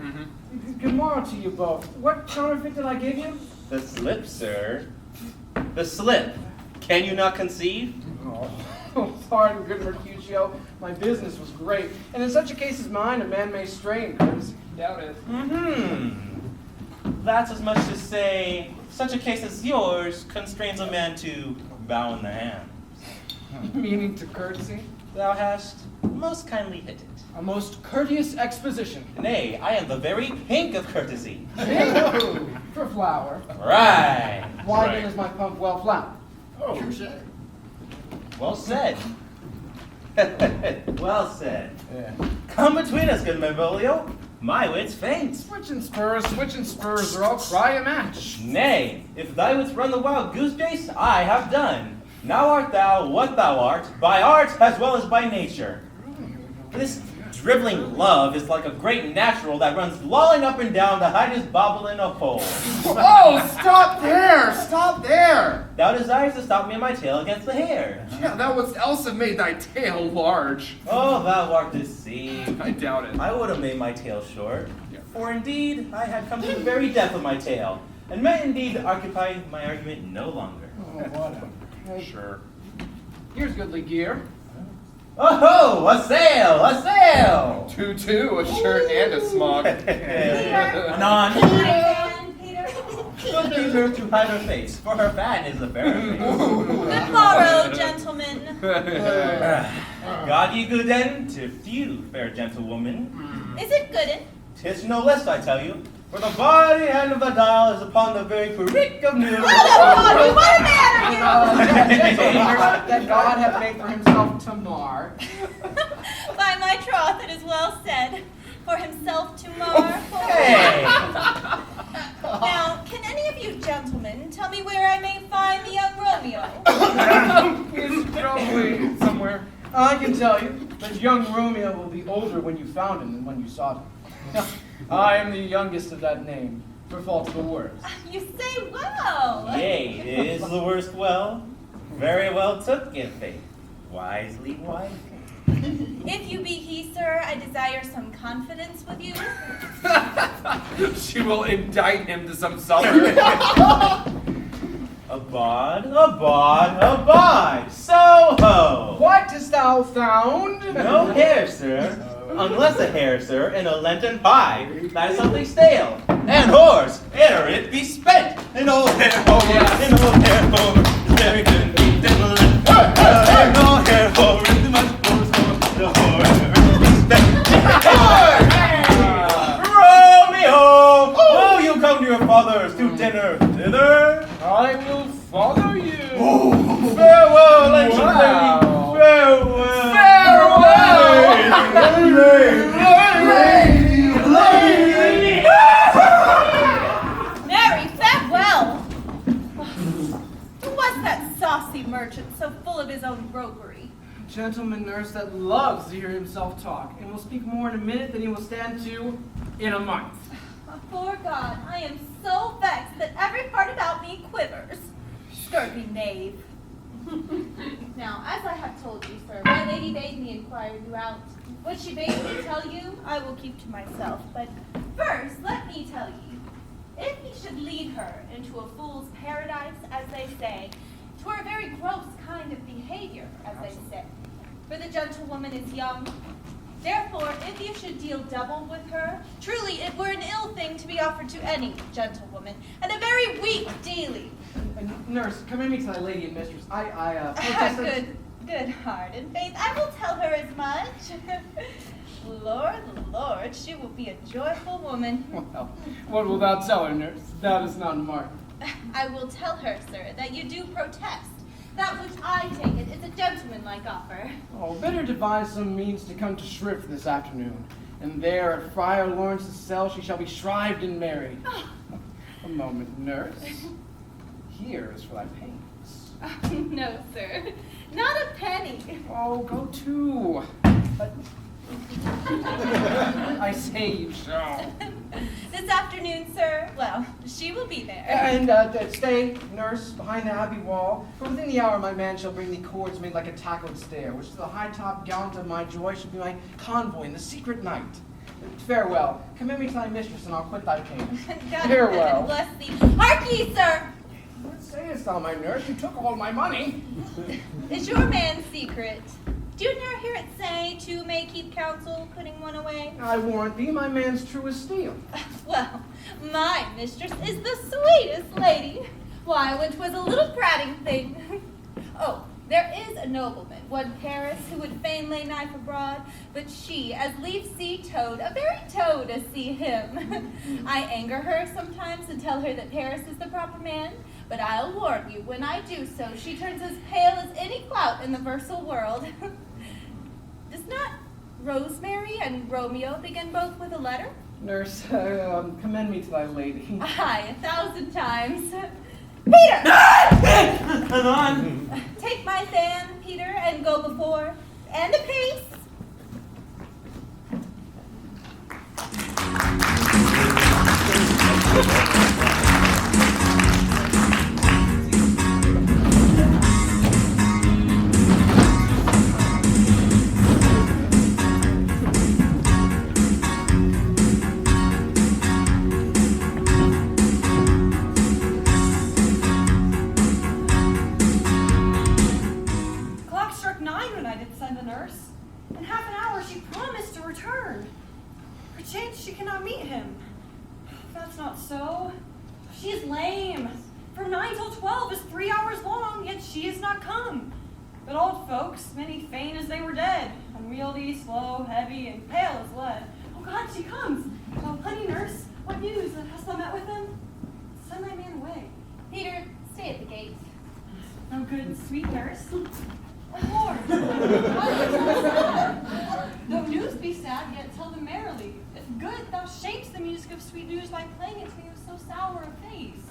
Good morrow to you both. What counterfeit did I give you? The slip, sir. The slip. Can you not conceive? Oh, pardon, good Mercutio. My business was great. And in such a case as mine, a man may strain courtesy. Doubt it. That's as much to say, such a case as yours constrains a man to bow in the hand. Meaning to courtesy? Thou hast most kindly hit it. A most courteous exposition. Nay, I am the very pink of courtesy. For flour. Right. Why then is my pump well floured? Oh, touche. Well said. Well said. Come between us, good Benvolio. My wits faint. Switch and spurs, or I'll cry a match. Nay, if thy wits run the wild goose chase, I have done. Now art thou what thou art, by art as well as by nature. This dribbling love is like a great natural that runs lolling up and down to hide his bauble in a hole. Oh, stop there! Stop there! Thou desires to stop me in my tail against the hair. Yeah, thou wouldst else have made thy tail large. Oh, thou art deceived. I doubt it. I would have made my tail short, for indeed I had come to the very depth of my tail, and may indeed occupy my argument no longer. Oh, what a... Sure. Here's goodly gear. Oh-ho! A sail! A sail! 2-2, a shirt and a smock. Anon. Peter. Good Peter to hide her face, for her fan is a fairer face. Good morrow, gentlemen. God ye good end to few, fair gentlewoman. Is it good? 'Tis no less, I tell you, for the body hand of the dial is upon the very perick of news. Oh, what a man are That God hath made for himself to mar. By my troth, it is well said. For himself to mar. Hey! Now, can any of you gentlemen tell me where I may find the young Romeo? He's probably somewhere. I can tell you that young Romeo will be older when you found him than when you sought him. I am the youngest of that name, for fault of the worst. You say well. Yea, is the worst well? Very well took, in faith. Wisely, wisely. If you be he, sir, I desire some confidence with you. She will indict him to some cellar. Abide, so-ho! What hast thou found? No hair, sir. Unless a hair, sir, in a Lenten pie. That is something stale. And horse, ere it be spent. An old hair horse, an old hair horse, very good, an old hair horse, too much horse, the horse, be spent. Romeo! Oh, you come to your father's to dinner thither? I will follow you. Farewell, ancient lady. Farewell. Mary, farewell. Who was that saucy merchant so full of his own roguery? Gentleman nurse that loves to hear himself talk, and will speak more in a minute than he will stand to in a month. Before God, I am so vexed that every part about me quivers. Scurvy knave. Now, as I have told you, sir, my lady bade me inquire you out. What she bade me tell you, I will keep to myself. But first, let me tell you, if he should lead her into a fool's paradise, as they say, 'twere a very gross kind of behavior, as they say. For the gentlewoman is young. Therefore, if you should deal double with her, truly it were an ill thing to be offered to any gentlewoman, and a very weak dealing. Nurse, commend me to thy lady and mistress. I protest that- Good heart and faith. I will tell her as much. Lord, she will be a joyful woman. Well, what wilt thou tell her, nurse? Thou dost not mark. I will tell her, sir, that you do protest. That which I take it is a gentlemanlike offer. Oh, better devise some means to come to Shrift this afternoon, and there at Friar Lawrence's cell she shall be shrived and married. A moment, nurse. Here is for thy pains. No, sir. Not a penny. Oh, go to. I say you shall. This afternoon, sir, well, she will be there. And stay, nurse, behind the abbey wall, for within the hour my man shall bring thee cords made like a tackled stair, which to the high-top gallant of my joy shall be my convoy in the secret night. Farewell. Commend me to thy mistress, and I'll quit thy pain. God Farewell. bless thee. Hark ye, sir! What sayest thou, my nurse? You took all my money. Is your man secret? Do you ne'er hear it say, two may keep counsel, putting one away? I warrant thee, my man's true as steel. Well, my mistress is the sweetest lady. Why, when 'twas a little prating thing. Oh, There is a nobleman, one Paris, who would fain lay knife abroad, but she, as lief see toad, a very toad as see him. I anger her sometimes and tell her that Paris is the proper man, but I'll warn you, when I do so, she turns as pale as any clout in the versal world. Does not Rosemary and Romeo begin both with a letter? Nurse, commend me to thy lady. Aye, 1,000 times. Peter! Come on. Take my fan, Peter, and go before, and apace. She cannot meet him. That's not so. She is lame. From 9 till 12 is 3 hours long, yet she is not come. But old folks, many fain as they were dead, unwieldy, slow, heavy, and pale as lead. Oh God, she comes. Oh, honey nurse, what news? Hast thou met with him? Send thy man away. Peter, stay at the gate. Oh, good, sweet nurse. Oh, Lord. Though news be sad, yet tell them merrily. If good, thou shapes the music of sweet news by playing it to me with so sour a face.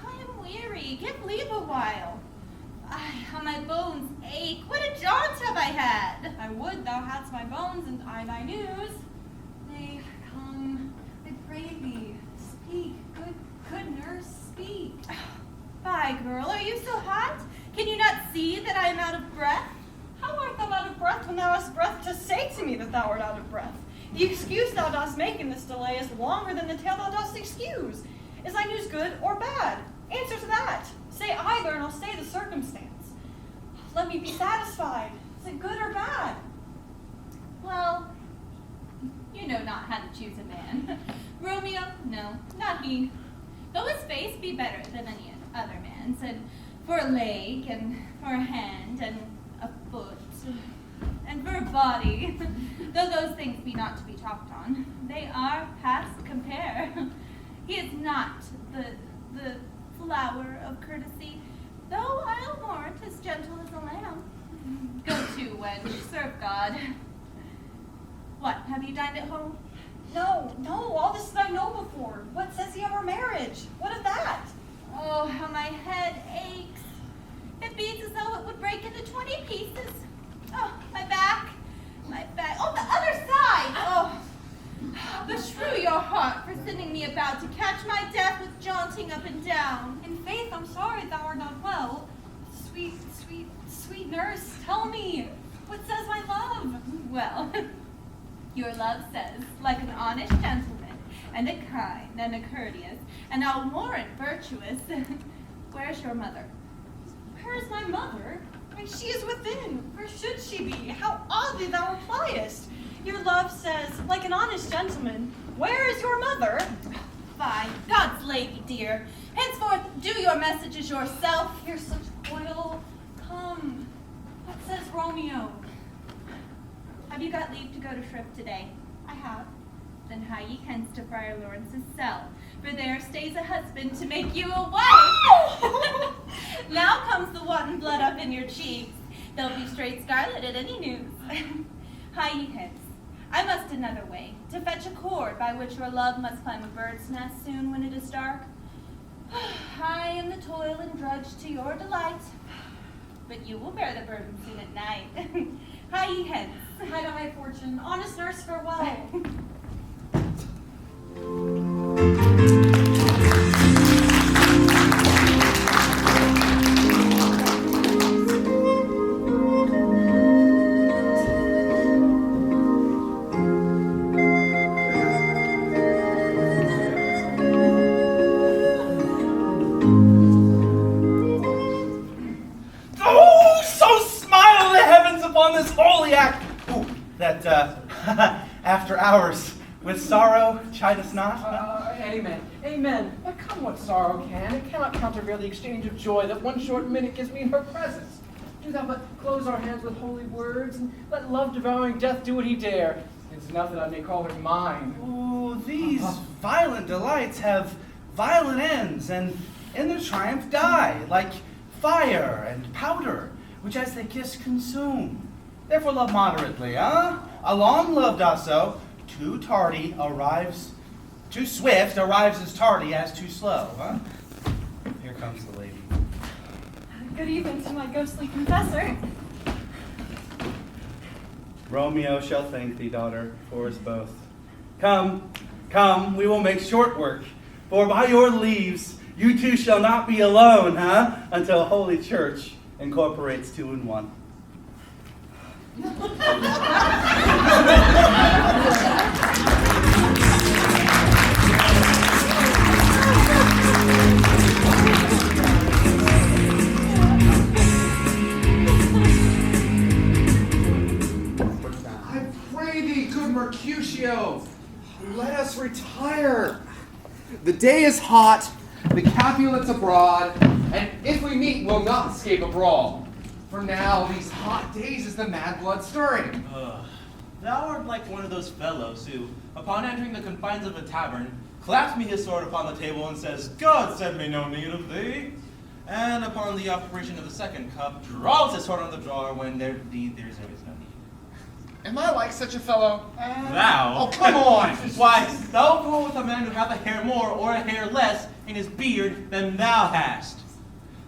I am weary. Give leave a while. How my bones ache. What a jaunt have I had. I would thou hadst my bones and I thy news. Nay, come, I pray thee. Speak, good nurse, speak. Fie, girl, are you so hot? Can you not see that I am out of breath? How art thou out of breath when thou hast breath to say to me that thou art out of breath? The excuse thou dost make in this delay is longer than the tale thou dost excuse. Is thy news good or bad? Answer to that. Say either, and I'll say the circumstance. Let me be satisfied. Is it good or bad? Well, you know not how to choose a man. Romeo, no, not he. Though his face be better than any other man's, and for a leg, and for a hand, and a foot, and for a body, though those things be not to be talked on, they are past compare. He is not the flower of courtesy, though I'll warrant as gentle as a lamb. Go to, wench, serve God. What, have you dined at home? No, all this did I know before. What says he of our marriage? What of that? Oh, how my head aches. It beats as though it would break into 20 pieces. Oh, my back. Oh, the other side. Oh, beshrew your heart for sending me about to catch my death with jaunting up and down. In faith, I'm sorry thou art not well. Sweet nurse, tell me, what says my love? Well, your love says, like an honest gentleman, and a kind, and a courteous, and I'll warrant virtuous. Where's your mother? Where is my mother? Why, she is within. Where should she be? How oddly thou repliest. Your love says, like an honest gentleman. Where is your mother? Fie, God's lady, dear. Henceforth, do your messages yourself. Here's such oil. Come. What says Romeo? Have you got leave to go to Shrift today? I have. Then hie ye hence to Friar Lawrence's cell, for there stays a husband to make you a wife. Now comes the wanton blood up in your cheeks. They'll be straight scarlet at any news. Hie ye hence. I must another way, to fetch a cord by which your love must climb a bird's nest soon when it is dark. I am the toil and drudge to your delight, but you will bear the burden soon at night. Hie ye hence. Hide on my fortune. Honest nurse, farewell. Oh, so smile the heavens upon this holy act. Ooh, that after hours with sorrow chide us not. Amen. But come what sorrow can, it cannot countervail the exchange of joy that one short minute gives me in her presence. Do thou but close our hands with holy words, and let love devouring death do what he dare. It's enough that I may call her mine. Oh, these violent delights have violent ends, and in their triumph die, like fire and powder, which as they kiss consume. Therefore love moderately, huh? A long love doth so, too tardy arrives, too swift arrives as tardy as too slow, huh? Here comes the lady. Good evening to my ghostly confessor. Romeo shall thank thee, daughter, for us both. Come, come, we will make short work, for by your leaves you two shall not be alone, huh? Until Holy Church incorporates two in one. I pray thee, good Mercutio, let us retire. The day is hot, the Capulets abroad, and if we meet, we'll not escape a brawl. For now, these hot days is the mad blood stirring. Thou art like one of those fellows who, upon entering the confines of a tavern, claps me his sword upon the table and says, God send me no need of thee. And upon the operation of the second cup, draws his sword on the drawer when there is no need. Am I like such a fellow? Thou? Oh, come on! Why, thou go with a man who hath a hair more or a hair less in his beard than thou hast.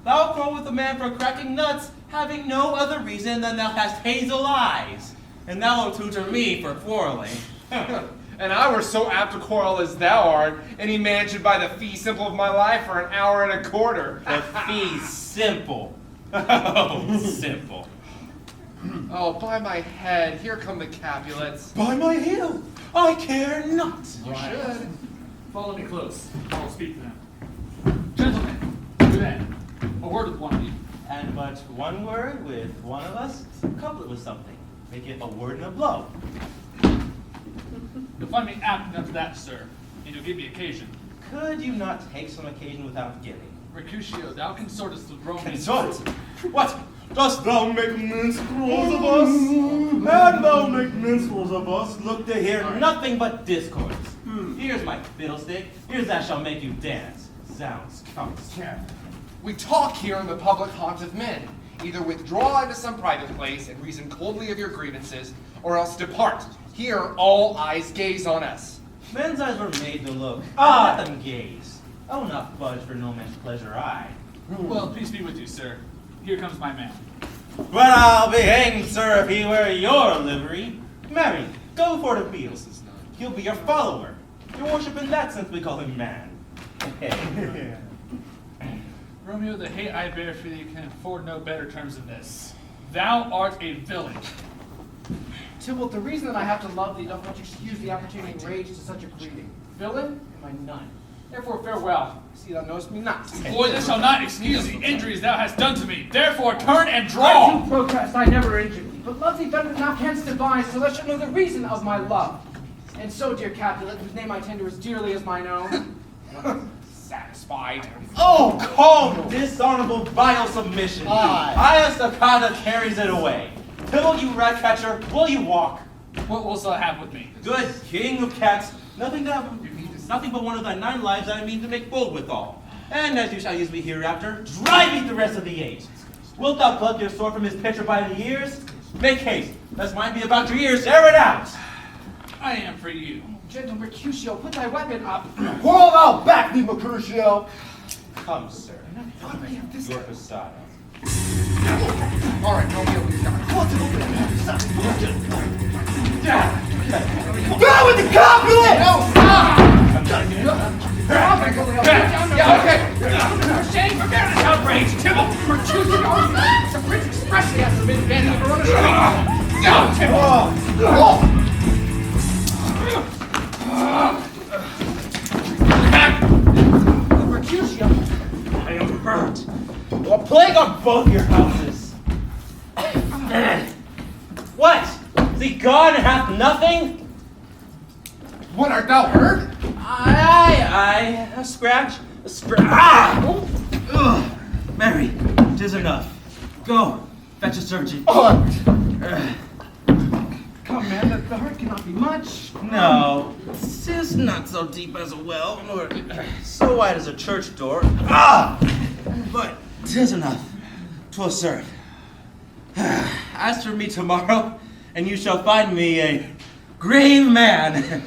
Thou go with a man for cracking nuts, having no other reason than thou hast hazel eyes. And thou wilt tutor me for quarreling. And I were so apt to quarrel as thou art, any man should buy the fee simple of my life for an hour and a quarter. The fee simple. Oh, simple. Oh, by my head, here come the Capulets. By my heel, I care not. You should. Follow me close. I will speak to them. Gentlemen, Juliet, a word with one of you. And but one word with one of us, couple it with something. Make it a word and a blow. You'll find me apt enough to that, sir, and you'll give me occasion. Could you not take some occasion without giving? Mercutio, thou consortest with Romeo. Consort? What? Dost thou make minstrels of us? And thou make minstrels of us? Look to hear nothing but discourse. Here's my fiddlestick. Here's that shall make you dance. Sounds comes. We talk here in the public haunt of men. Either withdraw into some private place and reason coldly of your grievances, or else depart. Here all eyes gaze on us. Men's eyes were made to look. Let them gaze. I will not budge for no man's pleasure eye. Well, peace be with you, sir. Here comes my man. But I'll be hanged, sir, if he wear your livery. Marry, go for the field. He'll be your follower. Your worship in that sense we call him man. Romeo, the hate I bear for thee can afford no better terms than this. Thou art a villain. Tybalt, the reason that I have to love thee doth much excuse the opportunity and rage to such a greeting. Villain am I none. Therefore farewell. See thou knowest me not. Boy, this shall not excuse the injuries thou hast done to me. Therefore turn and I draw. do protest, I never injured thee, but love thee better than thou canst devise, so thou shalt know the reason of my love. And so, dear Capulet, whose name I tender as dearly as mine own, satisfied. Oh, calm, dishonorable, vile submission. I as the crowd that carries it away. Tybalt, you rat catcher, will you walk? What wilt thou have with me? Good king of cats, nothing but one of thy 9 lives that I mean to make bold withal. And as you shall use me hereafter, drive me the rest of the age. Wilt thou pluck your sword from his pitcher by the ears? Make haste, lest mine be about your ears, air it out. I am for you. Gentle Mercutio, put thy weapon up. Whirl thou back, thee, Mercutio. Come, sir. Your facade. All right, Romeo, we've got Go with the Capulet! No, stop! Yeah, okay. Shame for bearing this outrage. Tybalt, Mercutio, the prince expressly has forbidden Vanity for running no, Tybalt. Mercutio. I am burnt. A plague on both your houses. What? Is he gone and hath nothing? What, art thou hurt? Aye. A scratch. Ah! Ugh. Mary, 'tis enough. Go. Fetch a surgeon. Oh! Come, man, the hurt cannot be much. No, 'tis not so deep as a well, nor so wide as a church door. Ah! But 'tis enough. 'Twill serve. As for me tomorrow, and you shall find me a grave man.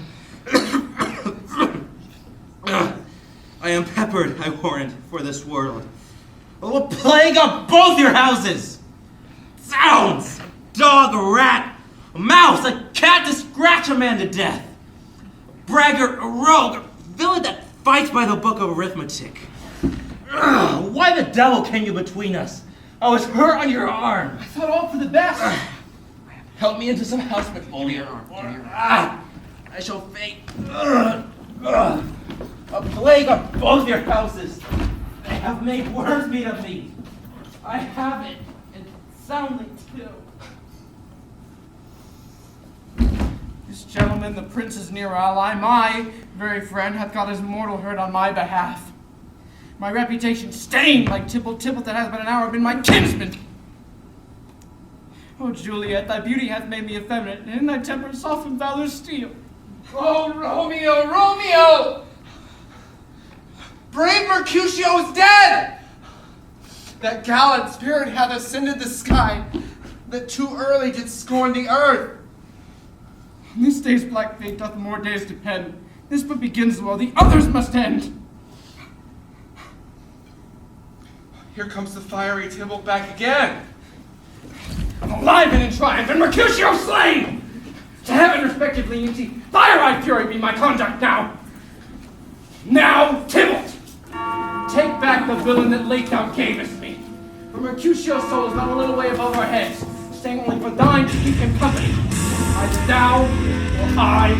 I am peppered, I warrant, for this world. I will plague up both your houses. Sounds! A dog, a rat, a mouse, a cat to scratch a man to death. A braggart, a rogue, a villain that fights by the book of arithmetic. Why the devil came you between us? I was hurt on your arm. I thought all for the best. Help me into some house McFoley. I shall faint. A plague on both your houses. They have made worms meat of me. I have it, and soundly too. This gentleman, the prince's near ally, my very friend, hath got his mortal hurt on my behalf. My reputation stained like Tybalt that hath but an hour been my kinsman. Oh, Juliet, thy beauty hath made me effeminate, and in thy temper softened valor's steel. Oh, Romeo, Romeo! Brave Mercutio is dead! That gallant spirit hath ascended the sky, that too early did scorn the earth. This day's black fate doth more days depend. This but begins well, the others must end. Here comes the fiery Tybalt back again. I'm alive and in triumph, and Mercutio slain! To heaven respective leniency, fire-eyed fury be my conduct now! Now, Tybalt! Take back the villain that late thou gavest me. For Mercutio's soul is not a little way above our heads, staying only for thine to keep him company. Either thou, or I,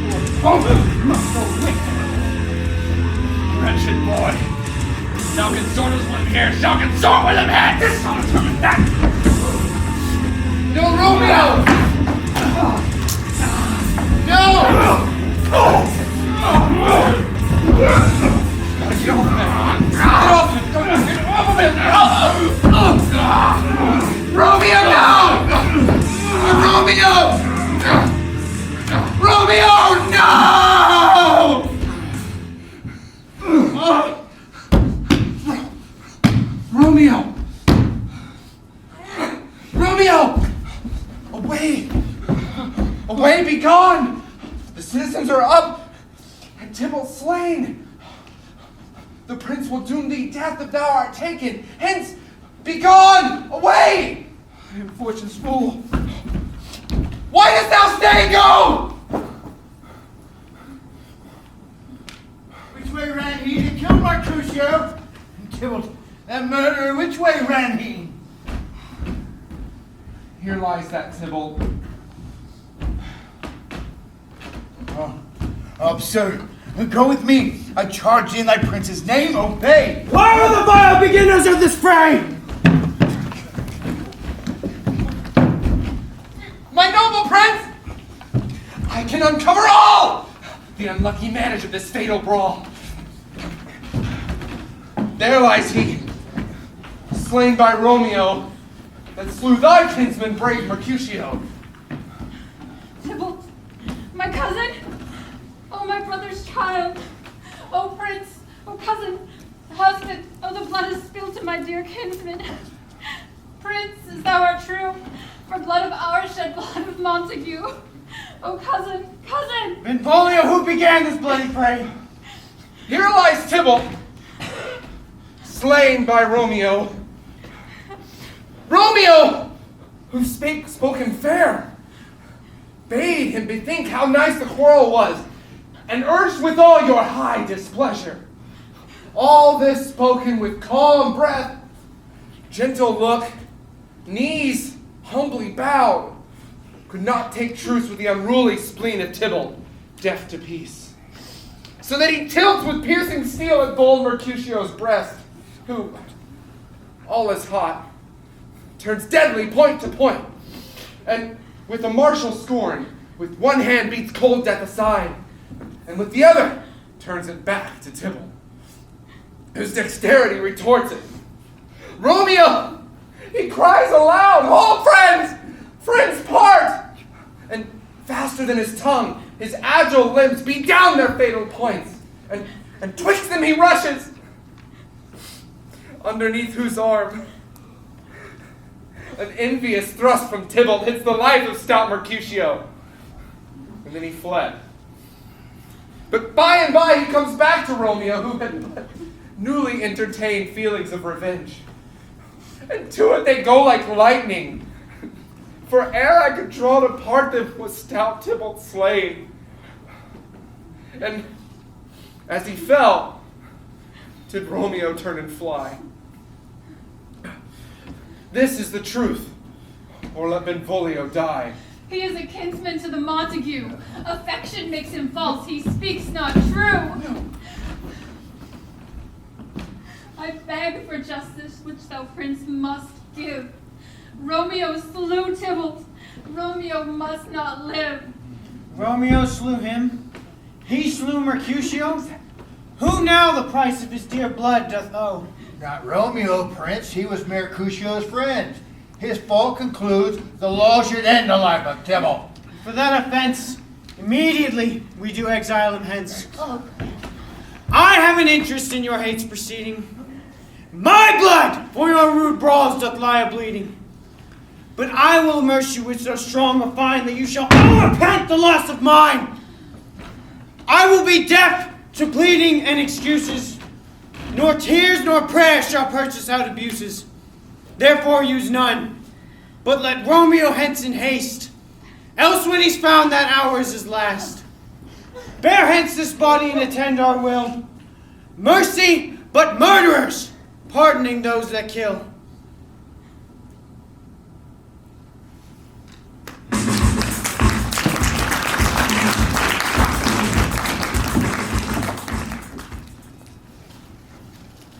or both must go with him. Wretched boy. Thou consort us with here, shall consort with him head! This shall determine that! No, Romeo! No! Get off of him! Get off of him! Get off of him! Romeo, no! Romeo! Romeo, no! Romeo! Romeo! Away! Away, be gone! The citizens are up, and Tybalt slain. The prince will doom thee death if thou art taken. Hence, be gone! Away! I am fortune's fool. Why dost thou stay? Go! Which way ran he to kill Mercutio? And Tybalt, that murderer, which way ran he? Here lies that Tybalt. Up, sir. Go with me. I charge thee in thy prince's name. Obey. Where are the vile beginners of this fray? My noble prince! I can uncover all! The unlucky manage of this fatal brawl. There lies he, slain by Romeo, that slew thy kinsman, brave Mercutio. Tybalt, my cousin, oh my brother's child, oh prince, oh cousin, husband, oh the blood is spilled to my dear kinsman. Prince, as thou art true, for blood of ours shed blood of Montague. Oh cousin, cousin! Benvolio, who began this bloody fray? Here lies Tybalt, slain by Romeo. Romeo, who spoken fair, bade him bethink how nice the quarrel was, and urged withal your high displeasure. All this spoken with calm breath, gentle look, knees humbly bowed, could not take truce with the unruly spleen of Tybalt, deaf to peace. So that he tilts with piercing steel at bold Mercutio's breast, who, all is hot, turns deadly point to point, and with a martial scorn, with one hand beats cold death aside, and with the other turns it back to Tybalt, whose dexterity retorts it. Romeo, He cries aloud, "Hold, friends! Friends, part!" And faster than his tongue, his agile limbs beat down their fatal points, and twixt them he rushes, underneath whose arm an envious thrust from Tybalt hits the life of stout Mercutio, and then he fled. But by and by he comes back to Romeo, who had but newly entertained feelings of revenge. And to it they go like lightning, for ere I could draw to part them was stout Tybalt slain. And as he fell, did Romeo turn and fly. This is the truth, or let Benvolio die. He is a kinsman to the Montague. Affection makes him false. He speaks not true. I beg for justice, which thou, prince, must give. Romeo slew Tybalt. Romeo must not live. Romeo slew him. He slew Mercutio. Who now the price of his dear blood doth owe? Not Romeo, Prince. He was Mercutio's friend. His fault concludes the law should end the life of Tybalt. For that offense, immediately we do exile him hence. I have an interest in your hate's proceeding. My blood for your rude brawls doth lie a-bleeding. But I will immerse you with so strong a fine that you shall all repent the loss of mine. I will be deaf to pleading and excuses, nor tears nor prayers shall purchase out abuses. Therefore use none, but let Romeo hence in haste, else when he's found that hour is his last. Bear hence this body and attend our will. Mercy, but murderers, pardoning those that kill.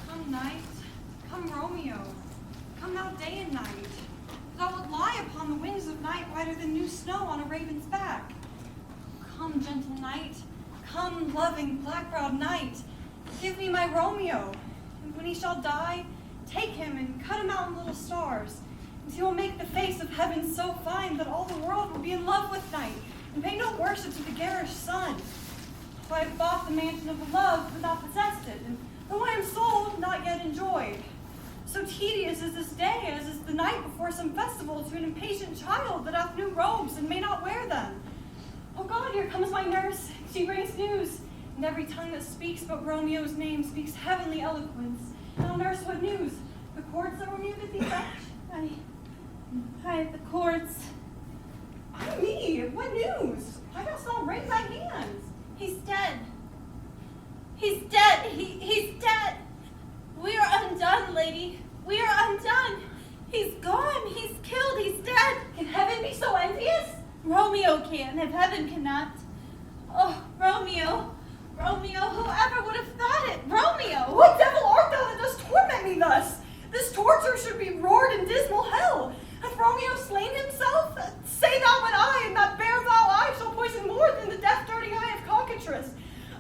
Come night, come Romeo, come thou day and night. Thou wilt lie upon the wings of night whiter than new snow on a raven's back. Come, gentle night, come, loving, black-browed night, give me my Romeo, and when he shall die, take him and cut him out in little stars, and he will make the face of heaven so fine that all the world will be in love with night, and pay no worship to the garish sun. For I have bought the mansion of love, but not possessed it, and though I am sold, not yet enjoyed. So tedious is this day as is the night before some festival to an impatient child that hath new robes and may not wear them. Oh God, here comes my nurse. She brings news, and every tongue that speaks but Romeo's name speaks heavenly eloquence. Now, nurse, what news? The courts that Romeo did thee fetch? I at the courts. Ay me, what news? Why dost thou wring thy hands? He's dead. He's dead. He's dead. We are undone, lady. We are undone. He's gone. He's killed. He's dead. Can heaven be so envious? Romeo can, if heaven cannot. Oh, Romeo. Romeo, whoever would have thought it? Romeo! What devil art thou that dost torment me thus? This torture should be roared in dismal hell. Hath Romeo slain himself? Say thou but I, and that bare foul eye shall poison more than the death dirty eye of cockatrice.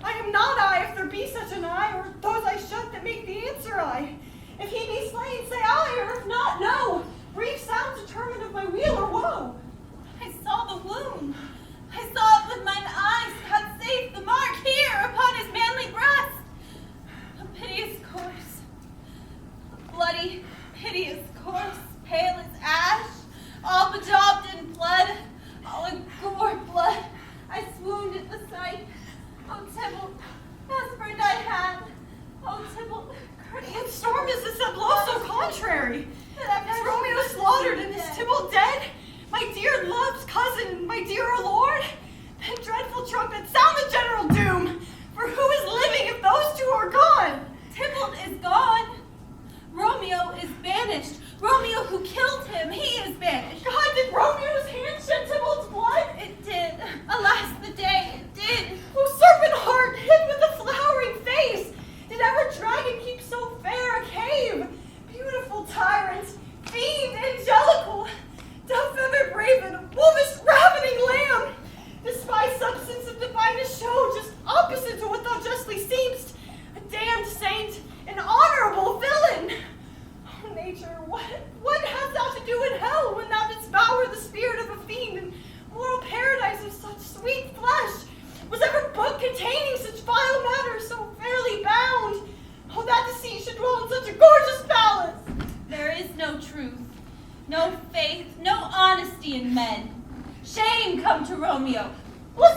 I am not I, if there be such an eye, or those I shut that make the answer I. If he be slain, say I, or if not, no. Brief sound determined of my weal or woe. I saw the wound. I saw it with mine eyes, had saved the mark here upon his manly breast. A piteous corpse. A bloody, piteous corpse, pale as ash, all bedaubed in blood, all in gore blood. I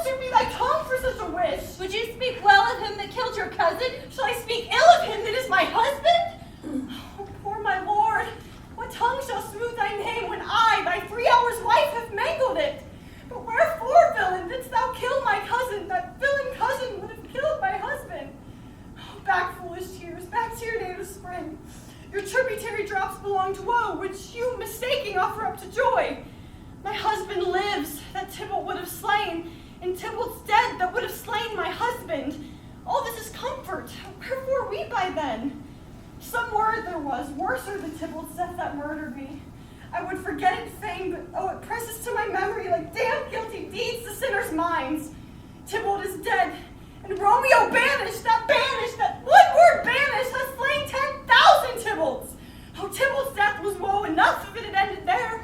cursed be thy tongue for such a wish. Would you speak well of him that killed your cousin? Shall I speak ill of him that is my husband? Oh, poor my lord, what tongue shall smooth thy name when I, thy 3 hours wife, have mangled it? But wherefore, villain, didst thou kill my cousin? That villain cousin would have killed my husband. Oh, back, foolish tears, back to your native spring. Your tributary drops belong to woe, which you, mistaking, offer up to joy. My husband lives, that Tybalt would have slain, and Tybalt's dead, that would have slain my husband. All this is comfort. Wherefore weep I then? Some word there was, worser than Tybalt's death that murdered me. I would forget it fain, but oh, it presses to my memory like damn guilty deeds to sinners' minds. Tybalt is dead, and Romeo banished, that one word banished, has slain 10,000 Tybalts. Oh, Tybalt's death was woe enough if it had ended there.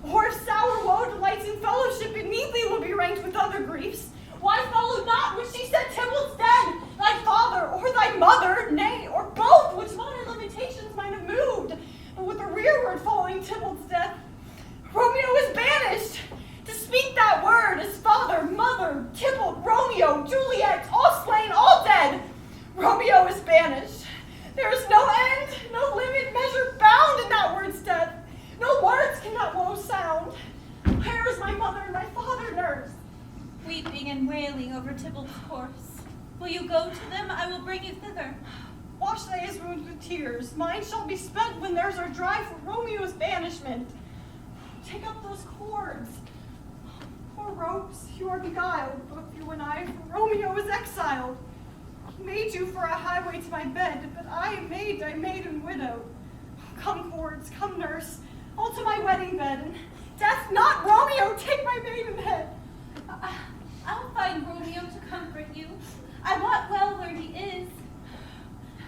Or if sour woe delights in fellowship, it neatly will be ranked with other griefs. Why followed not when she said Tybalt's dead, thy father, or thy mother, nay, or both, which modern limitations might have moved, but with the rearward following Tybalt's death, Romeo is banished. To speak that word is father, mother, Tybalt, Romeo, Juliet, all slain, all dead. Romeo is banished. There is no end, no limit, measure bound in that word's death. No words can that woe sound. Where is my mother and my father, nurse? Weeping and wailing over Tybalt's corpse. Will you go to them? I will bring you thither. Wash thy his wounds with tears. Mine shall be spent when theirs are dry for Romeo's banishment. Take up those cords. Poor ropes, you are beguiled, both you and I, for Romeo is exiled. He made you for a highway to my bed, but I am maid and widow. Come, cords, come, nurse, all to my wedding bed, and death not Romeo, take my maidenhead. I'll find Romeo to comfort you. I wot well where he is.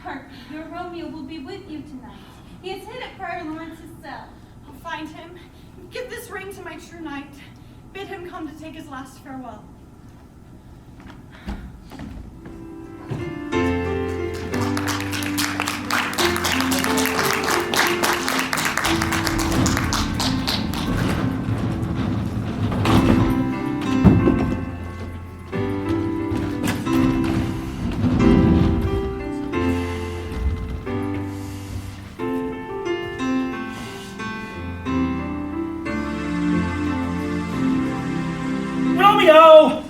Hark, your Romeo will be with you tonight. He is hid at Friar Lawrence's cell. I'll find him. Give this ring to my true knight. Bid him come to take his last farewell. Romeo,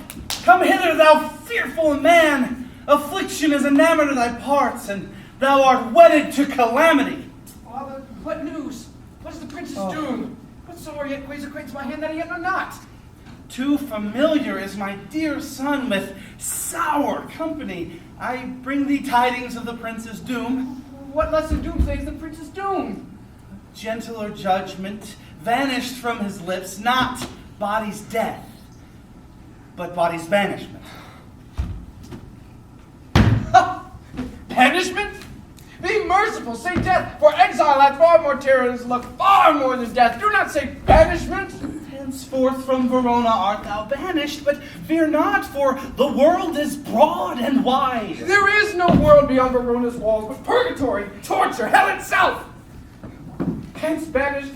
come hither, thou fearful man. Affliction is enamored of thy parts, and thou art wedded to calamity. Father, what news? What is the prince's doom? What sore yet weighs acquaints my hand that I yet know not? Too familiar is my dear son with sour company. I bring thee tidings of the prince's doom. What less than doomsday is the prince's doom? Gentler judgment vanished from his lips, not body's death, but body's banishment. Banishment? Be merciful, say death, for exile hath far more terrors, look far more than death. Do not say banishment. Henceforth from Verona art thou banished, but fear not, for the world is broad and wide. There is no world beyond Verona's walls, but purgatory, torture, hell itself. Hence banished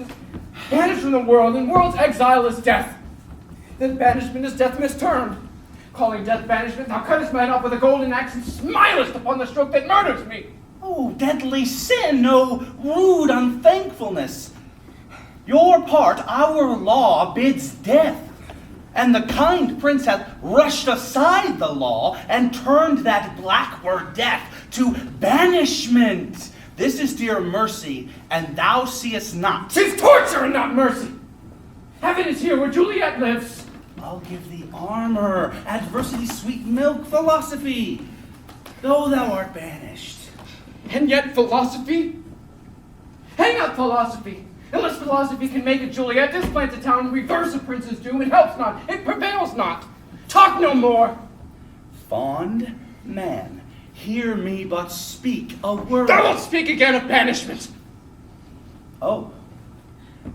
from the world, and world's exile is death. Then banishment is death mistermed. Calling death banishment, thou cuttest mine off with a golden axe and smilest upon the stroke that murders me. Oh, deadly sin, no rude unthankfulness. Your part, our law, bids death. And the kind prince hath rushed aside the law and turned that black word death to banishment. This is dear mercy, and thou seest not. 'Tis torture and not mercy. Heaven is here where Juliet lives. I'll give thee armor, adversity's sweet milk, philosophy, though thou art banished. And yet philosophy? Hang out philosophy. Unless philosophy can make a Juliet, displant a town, reverse a prince's doom, it helps not, it prevails not. Talk no more. Fond man, hear me but speak a word. Thou wilt speak again of banishment. Oh.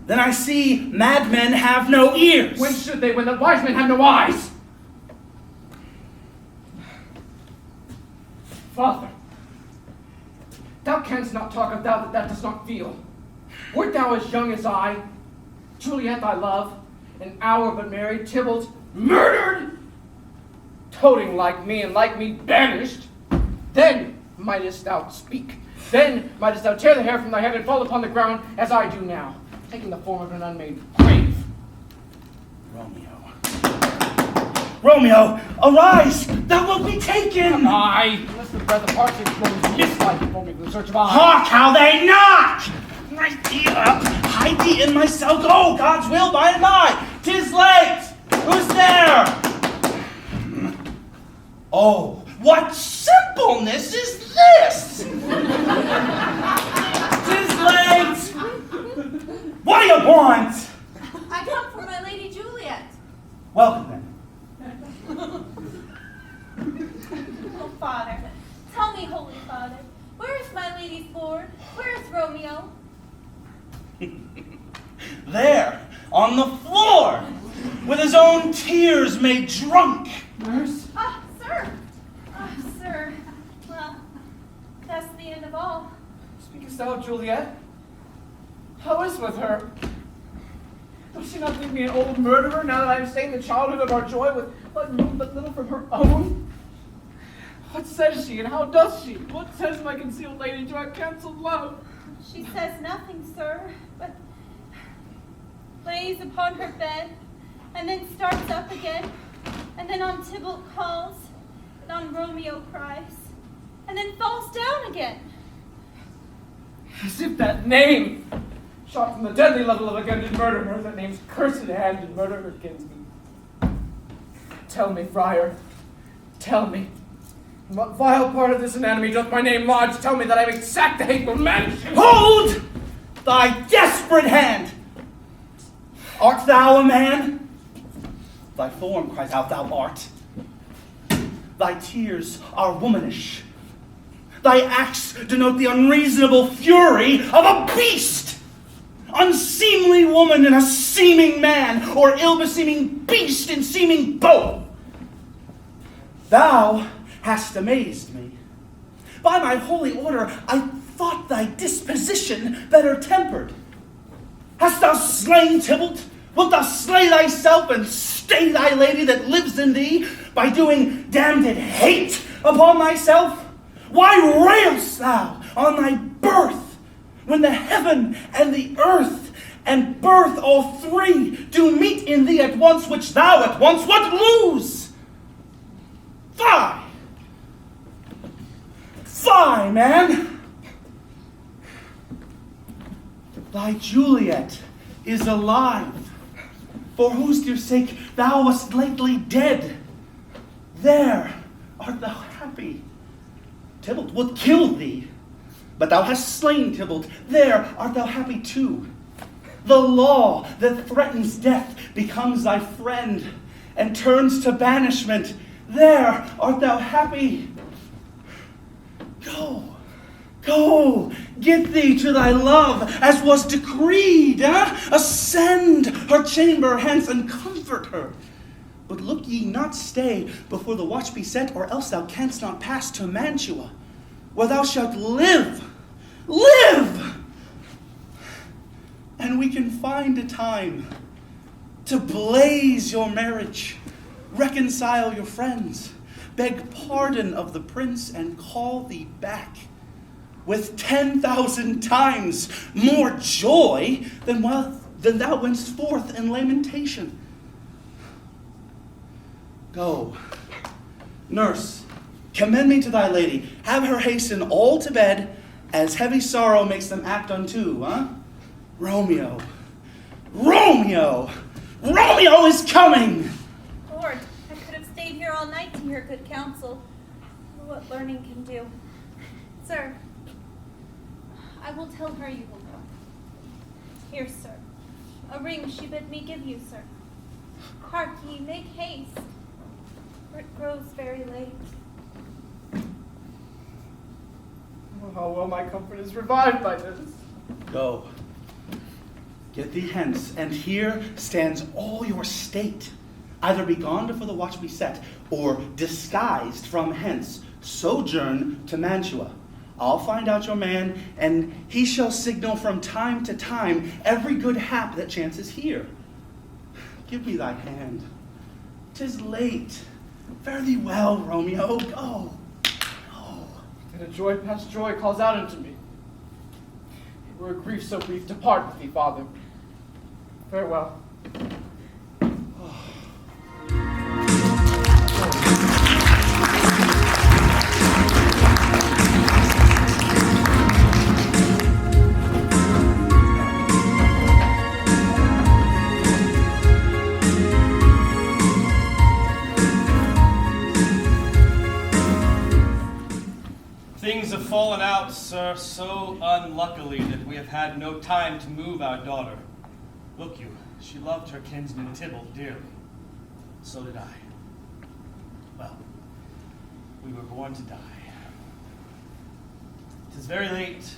Then I see madmen have no ears. When should they, when the wise men have no eyes? Father, thou canst not talk of thou that dost not feel. Wert thou as young as I, Juliet thy love, an hour but married, Tybalt murdered, toting like me, and like me banished, then mightest thou speak. Then mightest thou tear the hair from thy head and fall upon the ground as I do now, taking the form of an unmade grave. Romeo, arise! Thou wilt be taken! Aye, unless the breath of hearts is flowing dislike before me in search of eyes. Hark how they knock! Right thee up, hide thee in my cell, go, God's will by and by! 'Tis late! Who's there? Oh, what simpleness is this? 'Tis late! What do you want? I come for my Lady Juliet. Welcome then. Oh, Father, tell me, Holy Father, where is my lady's lord? Where is Romeo? There, on the floor, with his own tears made drunk. Nurse? Ah, sir. Ah, sir. Well, that's the end of all. Speakest thou of Juliet? How is with her? Does she not think me an old murderer now that I have stained the childhood of our joy with what moved but little from her own? What says she, and how does she? What says my concealed lady to our cancelled love? She says nothing, sir, but lays upon her bed, and then starts up again, and then on Tybalt calls, and on Romeo cries, and then falls down again. As if that name, shot from the deadly level of a gun, did murder her, that name's cursed hand did murder her kinsman. Tell me, friar, tell me, in what vile part of this anatomy doth my name lodge? Tell me that I may sack the hateful mansion. Hold thy desperate hand! Art thou a man? Thy form cries out thou art. Thy tears are womanish. Thy acts denote the unreasonable fury of a beast. Unseemly woman in a seeming man, or ill-beseeming beast in seeming both. Thou hast amazed me. By my holy order, I thought thy disposition better tempered. Hast thou slain Tybalt? Wilt thou slay thyself and stay thy lady that lives in thee by doing damned hate upon thyself? Why railst thou on thy birth when the heaven and the earth and birth all three do meet in thee at once, which thou at once would lose? Fie! Fie, man! Thy Juliet is alive, for whose dear sake thou wast lately dead. There art thou happy. Tybalt would kill thee, but thou hast slain Tybalt. There art thou happy too. The law that threatens death becomes thy friend and turns to banishment. There art thou happy. Go, go, get thee to thy love, as was decreed. Ascend her chamber hence and comfort her. But look ye not stay before the watch be set, or else thou canst not pass to Mantua, where thou shalt live. Live! And we can find a time to blaze your marriage, reconcile your friends, beg pardon of the prince, and call thee back with 10,000 times more joy than thou wentst forth in lamentation. Go, nurse, commend me to thy lady. Have her hasten all to bed, as heavy sorrow makes them act unto, Romeo, Romeo, Romeo is coming! Lord, I could have stayed here all night to hear good counsel. What learning can do. Sir, I will tell her you will go. Here, sir, a ring she bid me give you, sir. Hark ye, make haste, for it grows very late. Oh, how well my comfort is revived by this. Go, get thee hence, and here stands all your state. Either be gone before the watch be set, or disguised from hence, sojourn to Mantua. I'll find out your man, and he shall signal from time to time every good hap that chances here. Give me thy hand. 'Tis late. Fare thee well, Romeo. Go. Go. And a joy past joy calls out unto me. It were a grief so brief to part with thee, father. Farewell. Things have fallen out, sir, so unluckily that we have had no time to move our daughter. Look you, she loved her kinsman Tybalt dearly. So did I. Well, we were born to die. 'Tis very late.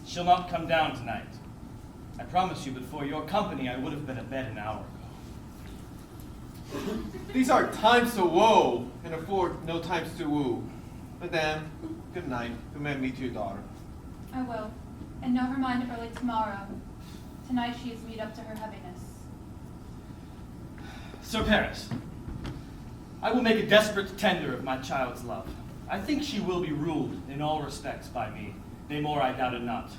She'll not come down tonight. I promise you, but for your company, I would have been abed an hour ago. These are times to woe, and afford no times to woo. Madame, good night. Commend me to your daughter. I will, and know her mind early tomorrow. Tonight she is meet up to her heaviness. Sir Paris, I will make a desperate tender of my child's love. I think she will be ruled in all respects by me. Nay more, I doubt it not.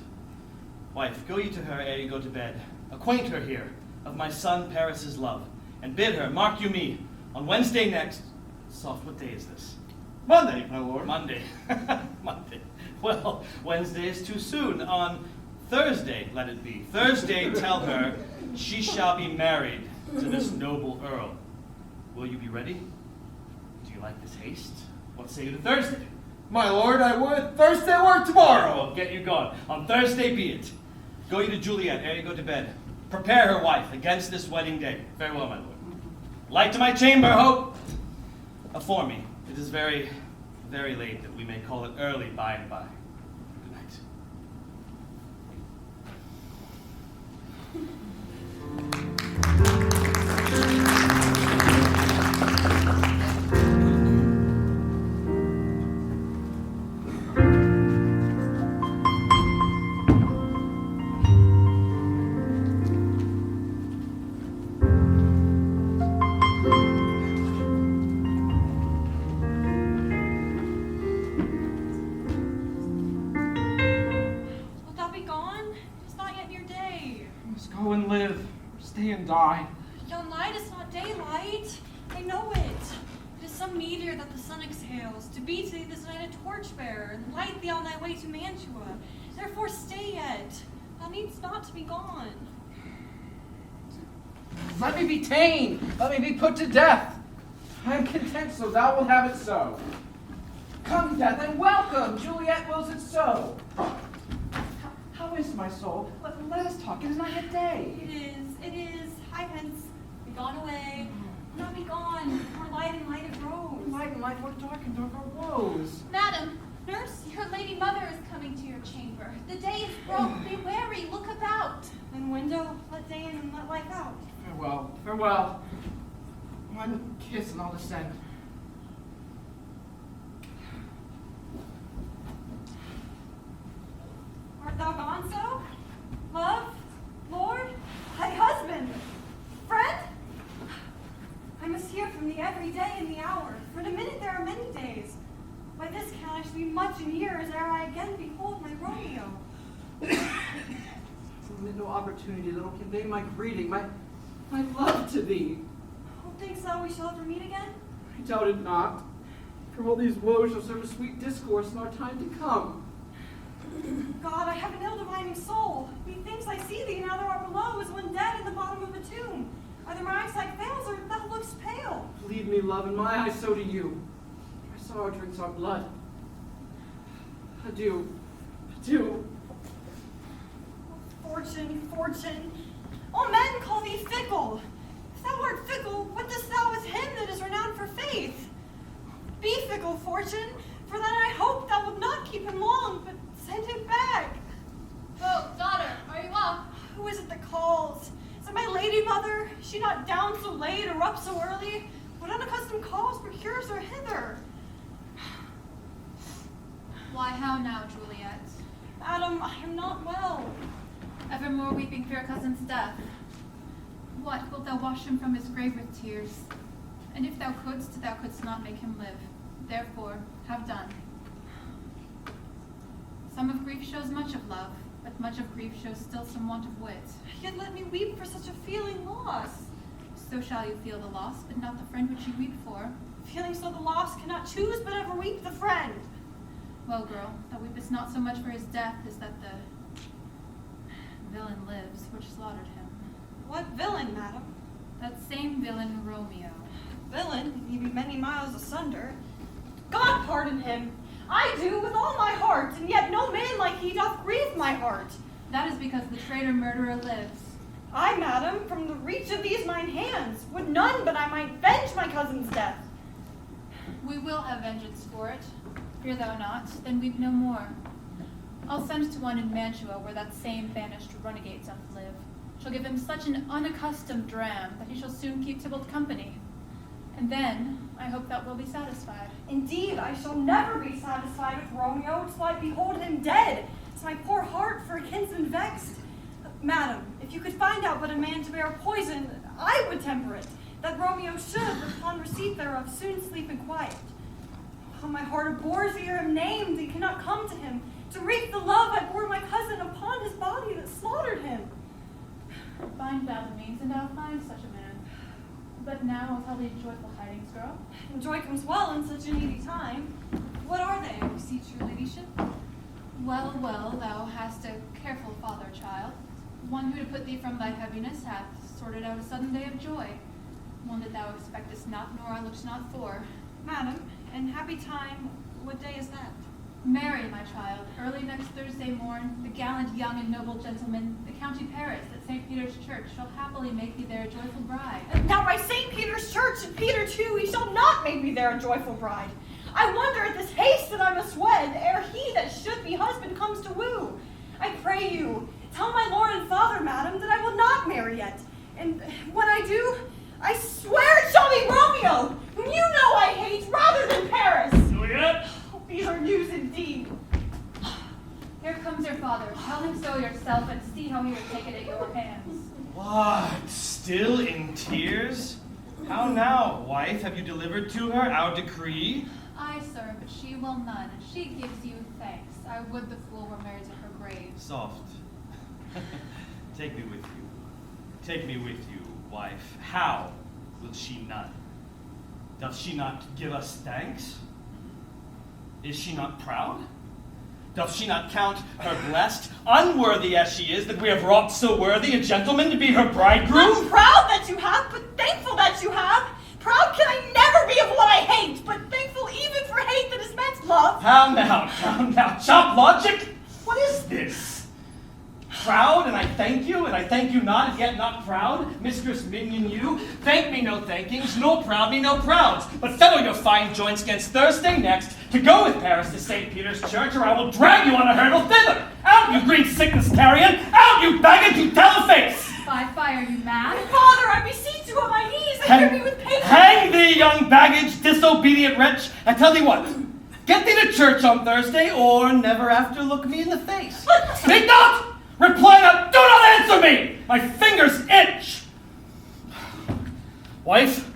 Wife, go ye to her ere you go to bed. Acquaint her here of my son Paris's love, and bid her, mark you me, on Wednesday next. Soft, what day is this? Monday, my lord. Monday. Monday. Well, Wednesday is too soon. On Thursday, let it be. Thursday, tell her she shall be married to this noble earl. Will you be ready? Do you like this haste? What say you to Thursday? My lord, I would. Thursday or tomorrow. Well, get you gone. On Thursday be it. Go you to Juliet ere you go to bed. Prepare her wife against this wedding day. Farewell, my lord. Light to my chamber, hope. Afore me. It is very, very late that we may call it early by and by. Good night. Go and live, or stay and die. Yon light is not daylight. I know it. It is some meteor that the sun exhales, to be to thee this night a torchbearer, and light thee on thy way to Mantua. Therefore stay yet. Thou needst not to be gone. Let me be ta'en. Let me be put to death. I am content, so thou wilt have it so. Come, death, and welcome. Juliet wills it so. How is my soul? Let us talk. It is not yet day. It is. Hie hence. Be gone away. Not be gone. More light and light it grows. Light and light, more dark and dark our woes. Madam, nurse, your lady mother is coming to your chamber. The day is broke. Be wary. Look about. And window, let day in and let life out. Farewell. Farewell. One kiss and I'll descend. Art thou gone so? Love? Lord? Thy husband? Friend? I must hear from thee every day and the hour, for in a minute there are many days. By this count I shall be much in years ere I again behold my Romeo. Permit no opportunity that will convey my greeting, my love to thee. Oh, thinkst thou we shall ever meet again? I doubt it not. For all these woes shall serve a sweet discourse in our time to come. God, I have an ill-divining soul. Methinks I see thee now thou art below as one dead in the bottom of a tomb. Either my eyesight fails or thou lookst pale. Believe me, love, and my eyes so do you. Our sorrow drinks our blood. Adieu. Adieu. Fortune, fortune. All men call thee fickle. If thou art fickle, what dost thou with him that is renowned for faith? Be fickle, fortune, for that I hope thou wilt not keep him long, but send him back. Oh, daughter, are you up? Who is it that calls? Is it my lady mother? Is she not down so late or up so early? What unaccustomed cause procures her hither? Why, how now, Juliet? Madam, I am not well. Evermore weeping for your cousin's death. What, wilt thou wash him from his grave with tears? And if thou couldst not make him live. Therefore, have done. Some of grief shows much of love, but much of grief shows still some want of wit. Yet let me weep for such a feeling loss. So shall you feel the loss, but not the friend which you weep for. Feeling so the loss cannot choose but ever weep the friend. Well, girl, thou weepest not so much for his death as that the villain lives, which slaughtered him. What villain, madam? That same villain, Romeo. Villain, he be many miles asunder. God pardon him! I do with all my heart, and yet no man like he doth grieve my heart. That is because the traitor murderer lives. I, madam, from the reach of these mine hands, would none but I might venge my cousin's death. We will have vengeance for it. Fear thou not, then weep no more. I'll send to one in Mantua where that same banished renegade doth live. Shall give him such an unaccustomed dram that he shall soon keep Tybalt company. And then I hope thou wilt be satisfied. Indeed, I shall never be satisfied with Romeo till I behold him dead. It's my poor heart for a kinsman vexed. Madam, if you could find out but a man to bear poison, I would temper it, that Romeo should, upon receipt thereof, soon sleep in quiet. How my heart abhors to hear him named, and cannot come to him, to wreak the love I bore my cousin upon his body that slaughtered him. Find thou the means, and thou find such a man. But now I'll tell thee joyful tidings, girl. And joy comes well in such a needy time. What are they? Beseech your ladyship. Well, thou hast a careful father, child. One who to put thee from thy heaviness hath sorted out a sudden day of joy. One that thou expectest not, nor I looked not for. Madam, in happy time, what day is that? Marry, my child, early next Thursday morn, the gallant young and noble gentleman, the County Paris, at St. Peter's Church, shall happily make thee there a joyful bride. Now by St. Peter's Church and Peter too, he shall not make me there a joyful bride. I wonder at this haste that I must wed, ere he that should be husband comes to woo. I pray you, tell my lord and father, madam, that I will not marry yet. And when I do, I swear it shall be Romeo, whom you know I hate, rather than Paris. Juliet! Bitter news indeed. Here comes your father. Tell him so yourself, and see how he will take it at your hands. What? Still in tears? How now, wife? Have you delivered to her our decree? Aye, sir, but she will none, and she gives you thanks. I would the fool were married to her grave. Soft. Take me with you. Take me with you, wife. How will she none? Doth she not give us thanks? Is she not proud? Doth she not count her blessed, unworthy as she is, that we have wrought so worthy a gentleman to be her bridegroom? I'm proud that you have, but thankful that you have. Proud can I never be of what I hate, but thankful even for hate that is meant love. How now, chop logic? What is this? Proud, and I thank you not, and yet not proud, mistress minion you. Thank me no thankings, nor proud me no prouds, but fellow your fine joints against Thursday next, to go with Paris to St. Peter's Church, or I will drag you on a hurdle thither. Out, you green sickness carrion! Out, you baggage, you tell-a-face! By fire, you mad? Father, I beseech you on my knees, and hear me with patience. Hang thee, young baggage, disobedient wretch! I tell thee what, get thee to church on Thursday, or never after look me in the face. Speak not! Reply not! Do not answer me! My fingers itch! Wife,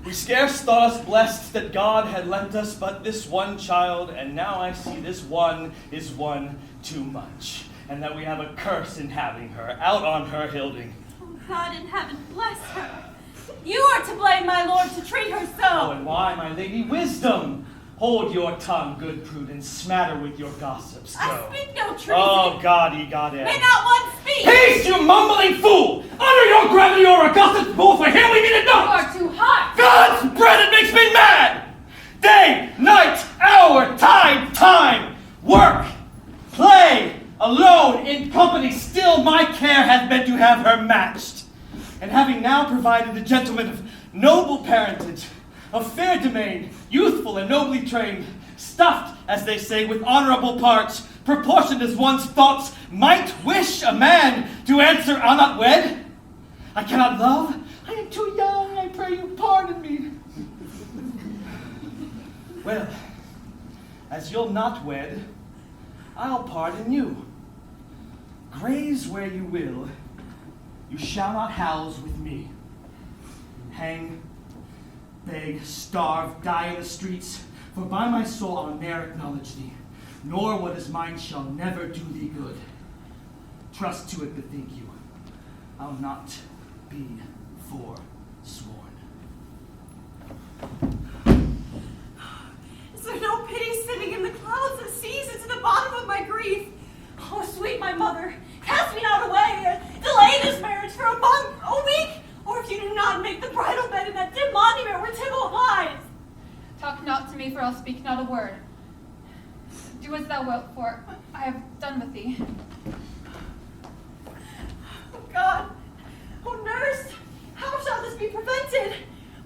we scarce thought us blessed that God had lent us but this one child, and now I see this one is one too much, and that we have a curse in having her, out on her hilding. Oh, God in heaven, bless her. You are to blame, my lord, to treat her so. Oh, and why, my lady? Wisdom! Hold your tongue, good Prudence, smatter with your gossips. Go. I speak no treason. Oh, Goddy, Goddess. May not one speak. Peace, you mumbling fool! Under your gravity or a gossip's bull, for here we meet it not! You are too hot! God's bread, it makes me mad! Day, night, hour, time, work, play, alone, in company, still my care hath been to have her matched. And having now provided a gentleman of noble parentage, of fair domain, youthful and nobly trained, stuffed, as they say, with honorable parts, proportioned as one's thoughts might wish a man to answer, I'll not wed. I cannot love. I am too young. I pray you pardon me. Well, as you'll not wed, I'll pardon you. Graze where you will, you shall not house with me. Hang beg, starve, die in the streets, for by my soul I'll ne'er acknowledge thee, nor what is mine shall never do thee good. Trust to it, bethink you, I'll not be forsworn. Is there no pity sitting in the clouds that sees into the bottom of my grief? Oh, sweet my mother, cast me not away, delay this marriage for a month, a week, or if you do not make the bridal bed in that dim monument where Tybalt lies. Talk not to me, for I'll speak not a word. Do as thou wilt, for I have done with thee. Oh God, oh nurse, how shall this be prevented?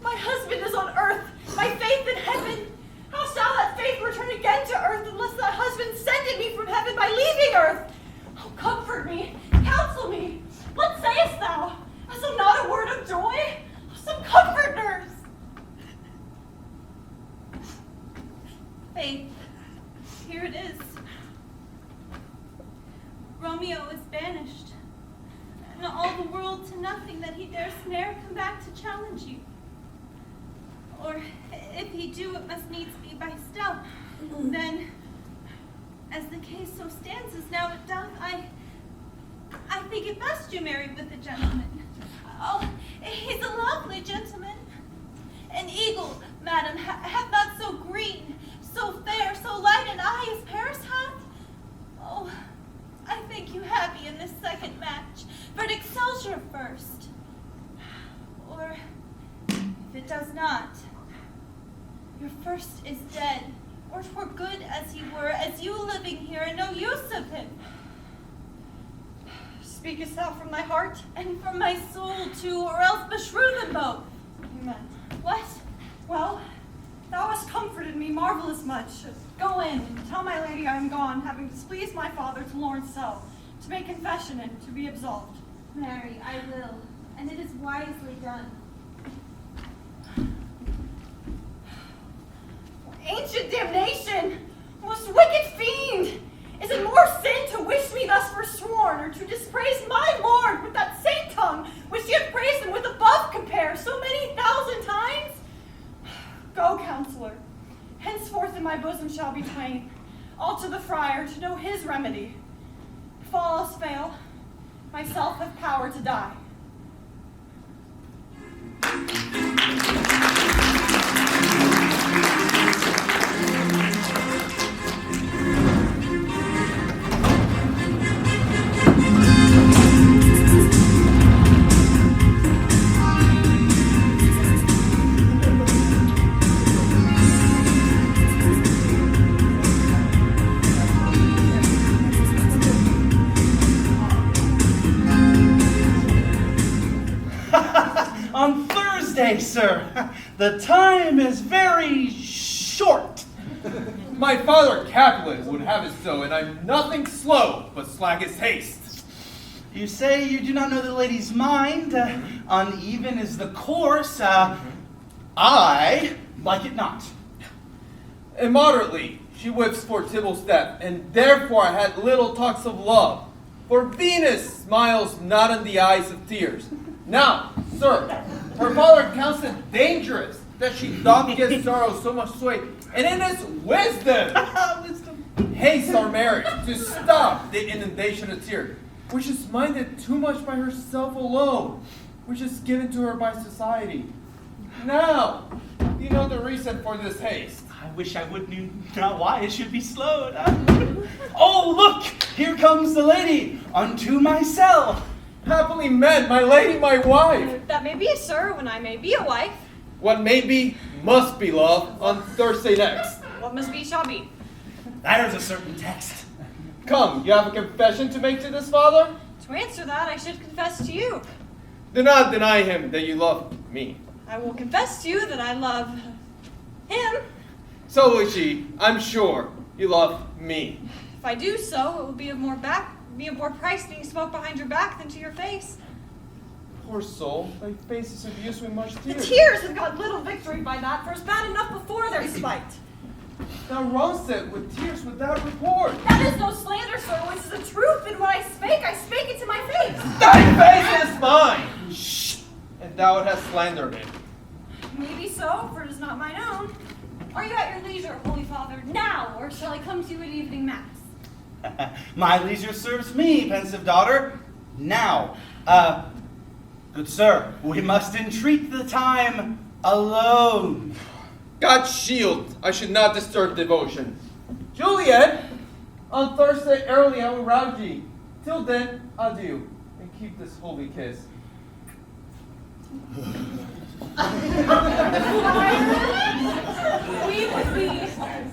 My husband is on earth, my faith in heaven. How shall that faith return again to earth unless thy husband sended me from heaven by leaving earth? Oh, comfort me, counsel me. What sayest thou? Hast thou not a word of joy? Oh, some comfort, nurse. Faith, here it is. Romeo is banished, and all the world to nothing that he dares ne'er come back to challenge you. Or if he do, it must needs be by stealth. Then, as the case so stands as now it doth, I think it best you marry with a gentleman. Oh, he's a lovely gentleman. An eagle, madam, hath not so green, so fair, so light an eye as Paris hath. Oh, I think you happy in this second match, but Excelsior first. Or, if it does not, your first is dead, or for good as he were, as you living here and no use of him. Speakest thou from thy heart? And from my soul too, or else beshrew them both. Amen. What? Well, thou hast comforted me marvelous much. Go in and tell my lady I am gone, having displeased my father to Lawrence cell, to make confession and to be absolved. Marry, I will, and it is wisely done. Ancient damnation! Most wicked fiend! Is it more sin to wish me thus forsworn, or to dispraise my Lord with that same tongue which ye have praised him with above compare so many thousand times? Go, counselor. Henceforth in my bosom shall be twain, all to the friar to know his remedy. If all else fail, myself have power to die. On Thursday, sir. The time is very short. My father Capulet would have it so, and I'm nothing slow, but slackest haste. You say you do not know the lady's mind. Uneven is the course. I like it not. Immoderately, she whips for Tybalt's death, and therefore I had little talks of love. For Venus smiles not in the eyes of tears. Now, sir, her father counts it dangerous that she doth give sorrow so much sway, and in its wisdom, haste our marriage to stop the inundation of tears, which is minded too much by herself alone, which is given to her by society. Now, you know the reason for this haste. I wish I would knew not why it should be slowed. Oh, look! Here comes the lady unto my cell. Happily met, my lady, my wife. That may be, sir, when I may be a wife. What may be, must be, love, on Thursday next. What must be, shall be. That is a certain text. Come, you have a confession to make to this father? To answer that, I should confess to you. Do not deny him that you love me. I will confess to you that I love him. So will she, I'm sure, you love me. If I do so, it will be of more price being spoke behind your back than to your face. Poor soul, thy face is abused with much The tears. tears have got little victory by that, for it's bad enough before their spite. Thou wrong'st it with tears without report. That is no slander, sir, which is the truth, and when I spake it to my face. Thy face is mine! Shh! And thou hast slandered it. Maybe so, for it is not mine own. Are you at your leisure, Holy Father, now, or shall I come to you at evening mass? My leisure serves me, pensive daughter. Now, good sir, we must entreat the time alone. God shield, I should not disturb devotion. Juliet, on Thursday early I will rouse ye. Till then, adieu, and keep this holy kiss. Weep with me.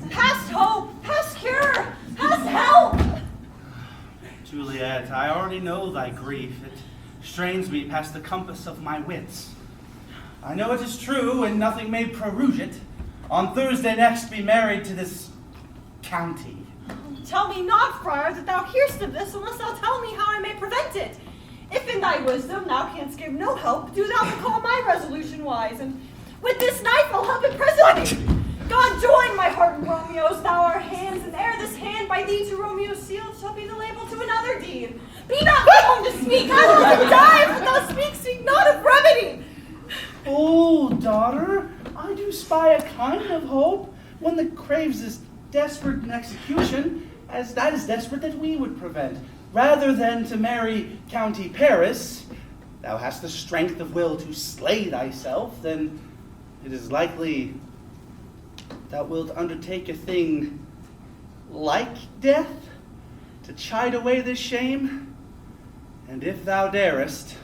Past hope, past cure, past help. Juliet, I already know thy grief. It strains me past the compass of my wits. I know it is true, and nothing may prorogue it. On Thursday next be married to this county. Tell me not, friar, that thou hear'st of this, unless thou tell me how I may prevent it. If in thy wisdom thou canst give no help, do thou recall my resolution wise, and with this knife I'll help it presently. God join my heart and Romeo's, thou our hands, and ere this hand by thee to Romeo sealed shall be the label to another deed. Be not long to speak, I will not die, if thou speak not of remedy. Oh, daughter, I do spy a kind of hope. One that craves this desperate in execution, as that is desperate that we would prevent. Rather than to marry County Paris, thou hast the strength of will to slay thyself, then it is likely thou wilt undertake a thing like death to chide away this shame. And if thou darest,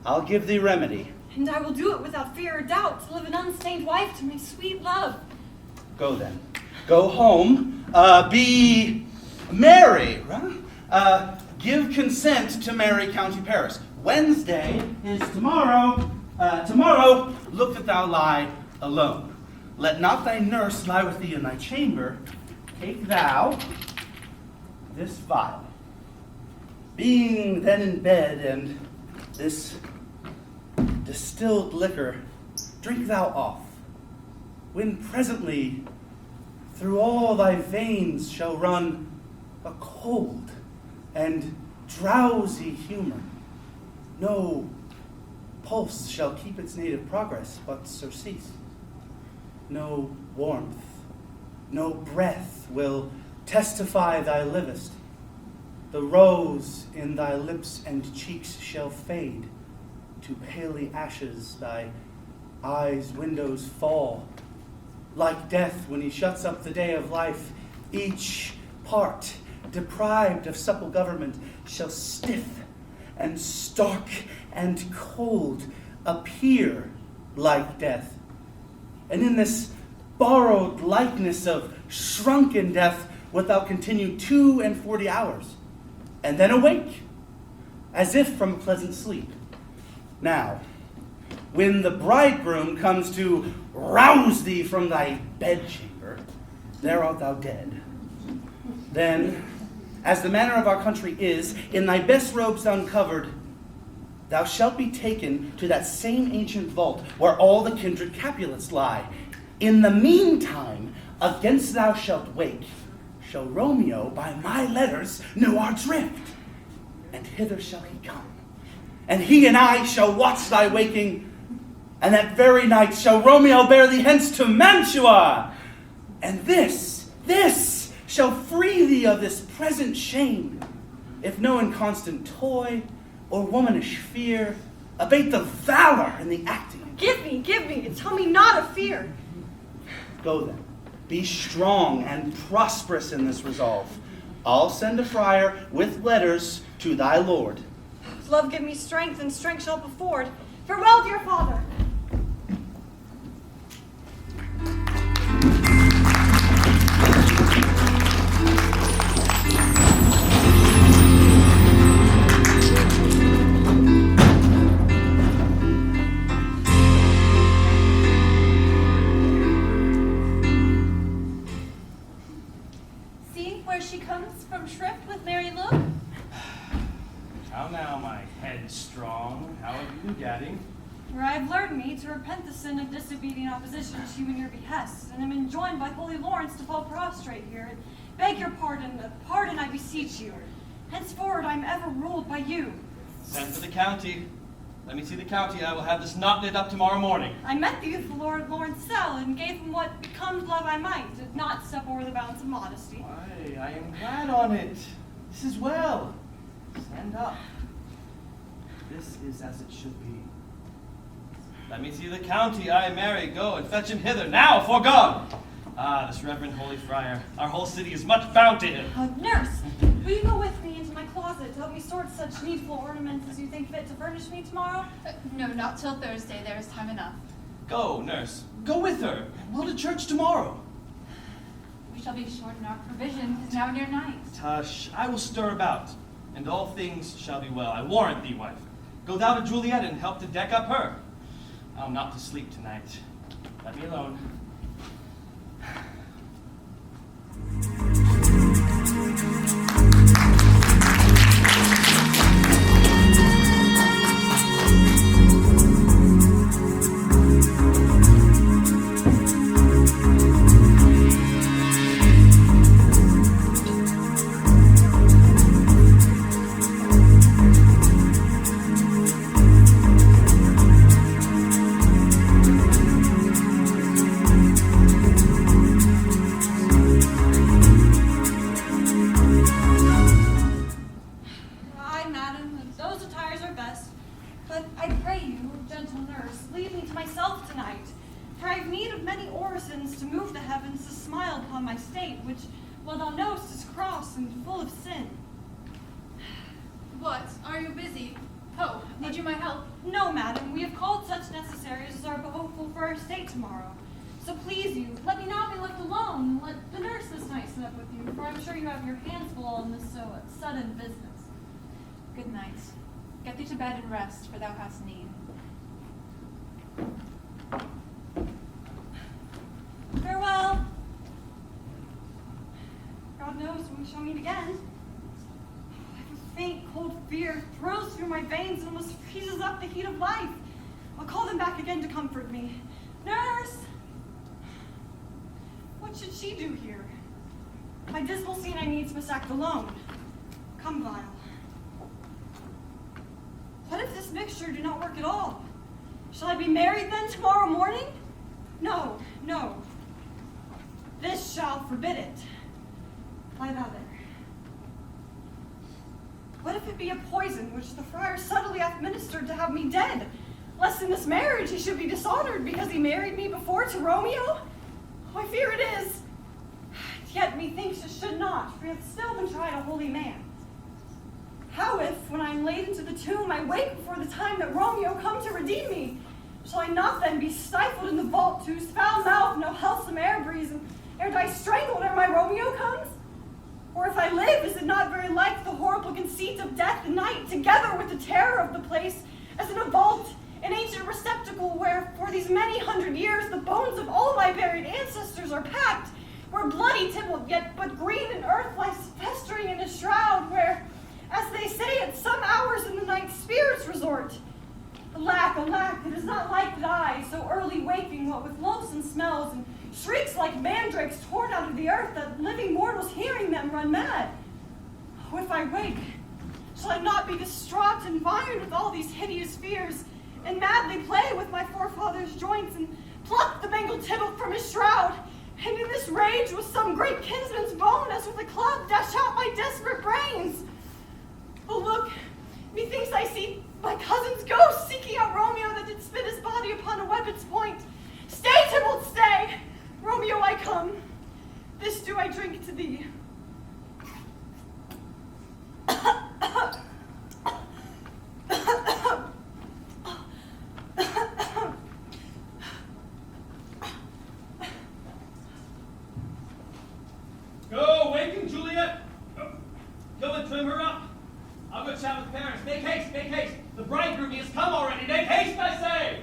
I'll give thee remedy. And I will do it without fear or doubt, to live an unstained wife to my sweet love. Go then. Go home. Be merry. Give consent to marry County Paris. Wednesday is tomorrow. Tomorrow, look that thou lie alone. Let not thy nurse lie with thee in thy chamber. Take thou this vial. Being then in bed, and this distilled liquor, drink thou off, when presently through all thy veins shall run a cold and drowsy humor. No pulse shall keep its native progress, but surcease. No warmth, no breath will testify thy livest. The rose in thy lips and cheeks shall fade to paly ashes, thy eyes' windows fall. Like death when he shuts up the day of life, each part, deprived of supple government, shall stiff and stark and cold appear like death. And in this borrowed likeness of shrunken death wilt thou continue 42 hours, and then awake, as if from a pleasant sleep. Now, when the bridegroom comes to rouse thee from thy bedchamber, there art thou dead. Then, as the manner of our country is, in thy best robes uncovered, thou shalt be taken to that same ancient vault where all the kindred Capulets lie. In the meantime, against thou shalt wake, shall Romeo by my letters know our drift, and hither shall he come. And he and I shall watch thy waking, and that very night shall Romeo bear thee hence to Mantua. And this shall free thee of this present shame, if no inconstant toy or womanish fear abate the valor in the acting. Give me, and tell me not of fear. Go then, be strong and prosperous in this resolve. I'll send a friar with letters to thy lord. Love give me strength, and strength shall afford. Farewell, dear father. See where she comes from shrift with merry look? How now, my headstrong? How have you been gadding? Where I have learned me to repent the sin of disobedient opposition to you and your behests, and am enjoined by holy Lawrence to fall prostrate here, and beg your pardon, I beseech you. Henceforward I am ever ruled by you. Send for the county. Let me see the county. I will have this knot knit up tomorrow morning. I met thee with the Lord Lawrence Cell, and gave him what becomes love I might, did not step over the bounds of modesty. Why, I am glad on it. This is well. Stand up. This is as it should be. Let me see the county. I, Mary, go and fetch him hither now, for God. Ah, this reverend holy friar. Our whole city is much bound to him. Nurse, will you go with me into my closet to help me sort such needful ornaments as you think fit to furnish me tomorrow? No, not till Thursday. There is time enough. Go, nurse. Go with her. We'll to church tomorrow. We shall be short in our provision. 'Tis now near night. Tush, I will stir about, and all things shall be well. I warrant thee, wife. Go thou to Juliet and help to deck up her. I'm not to sleep tonight. Let me alone. Sudden business. Good night. Get thee to bed and rest, for thou hast need. Farewell. God knows when we shall meet again. A faint, cold fear thrills through my veins and almost freezes up the heat of life. I'll call them back again to comfort me. Nurse! What should she do here? My dismal scene I needs must act alone. Come, Vial. What if this mixture do not work at all? Shall I be married then tomorrow morning? No, no. This shall forbid it. Lie thou there. What if it be a poison which the friar subtly hath ministered to have me dead? Lest in this marriage he should be dishonored because he married me before to Romeo? I fear it is. Yet methinks it should not, for he hath still been tried a holy man. How if, when I am laid into the tomb, I wake before the time that Romeo come to redeem me? Shall I not then be stifled in the vault, whose foul mouth no healthsome air breathes, and ere die strangled ere my Romeo comes? Or if I live, is it not very like the horrible conceit of death and night, together with the terror of the place, as in a vault, an ancient receptacle where, for these many hundred years, the bones of all my buried ancestors are packed, where bloody Tybalt, yet but green in earth, lies festering in a shroud, where, as they say, at some hours in the night spirits resort. Alack, alack, it is not like that I, so early waking, what with loathsome smells and shrieks like mandrakes torn out of the earth, that living mortals hearing them run mad. Oh, if I wake, shall I not be distraught and environed with all these hideous fears, and madly play with my forefathers' joints, and pluck the mangled Tybalt from his shroud, and in this rage with some great kinsman's bone, as with a club, dash out my desperate brains? Oh, look, methinks I see my cousin's ghost seeking out Romeo that did spit his body upon a weapon's point. Stay, Tybalt, stay! Romeo, I come. This do I drink to thee. Go, waken Juliet. Go and trim her up. I'll go chat with parents. Make haste, make haste. The bridegroom he has come already. Make haste, I say.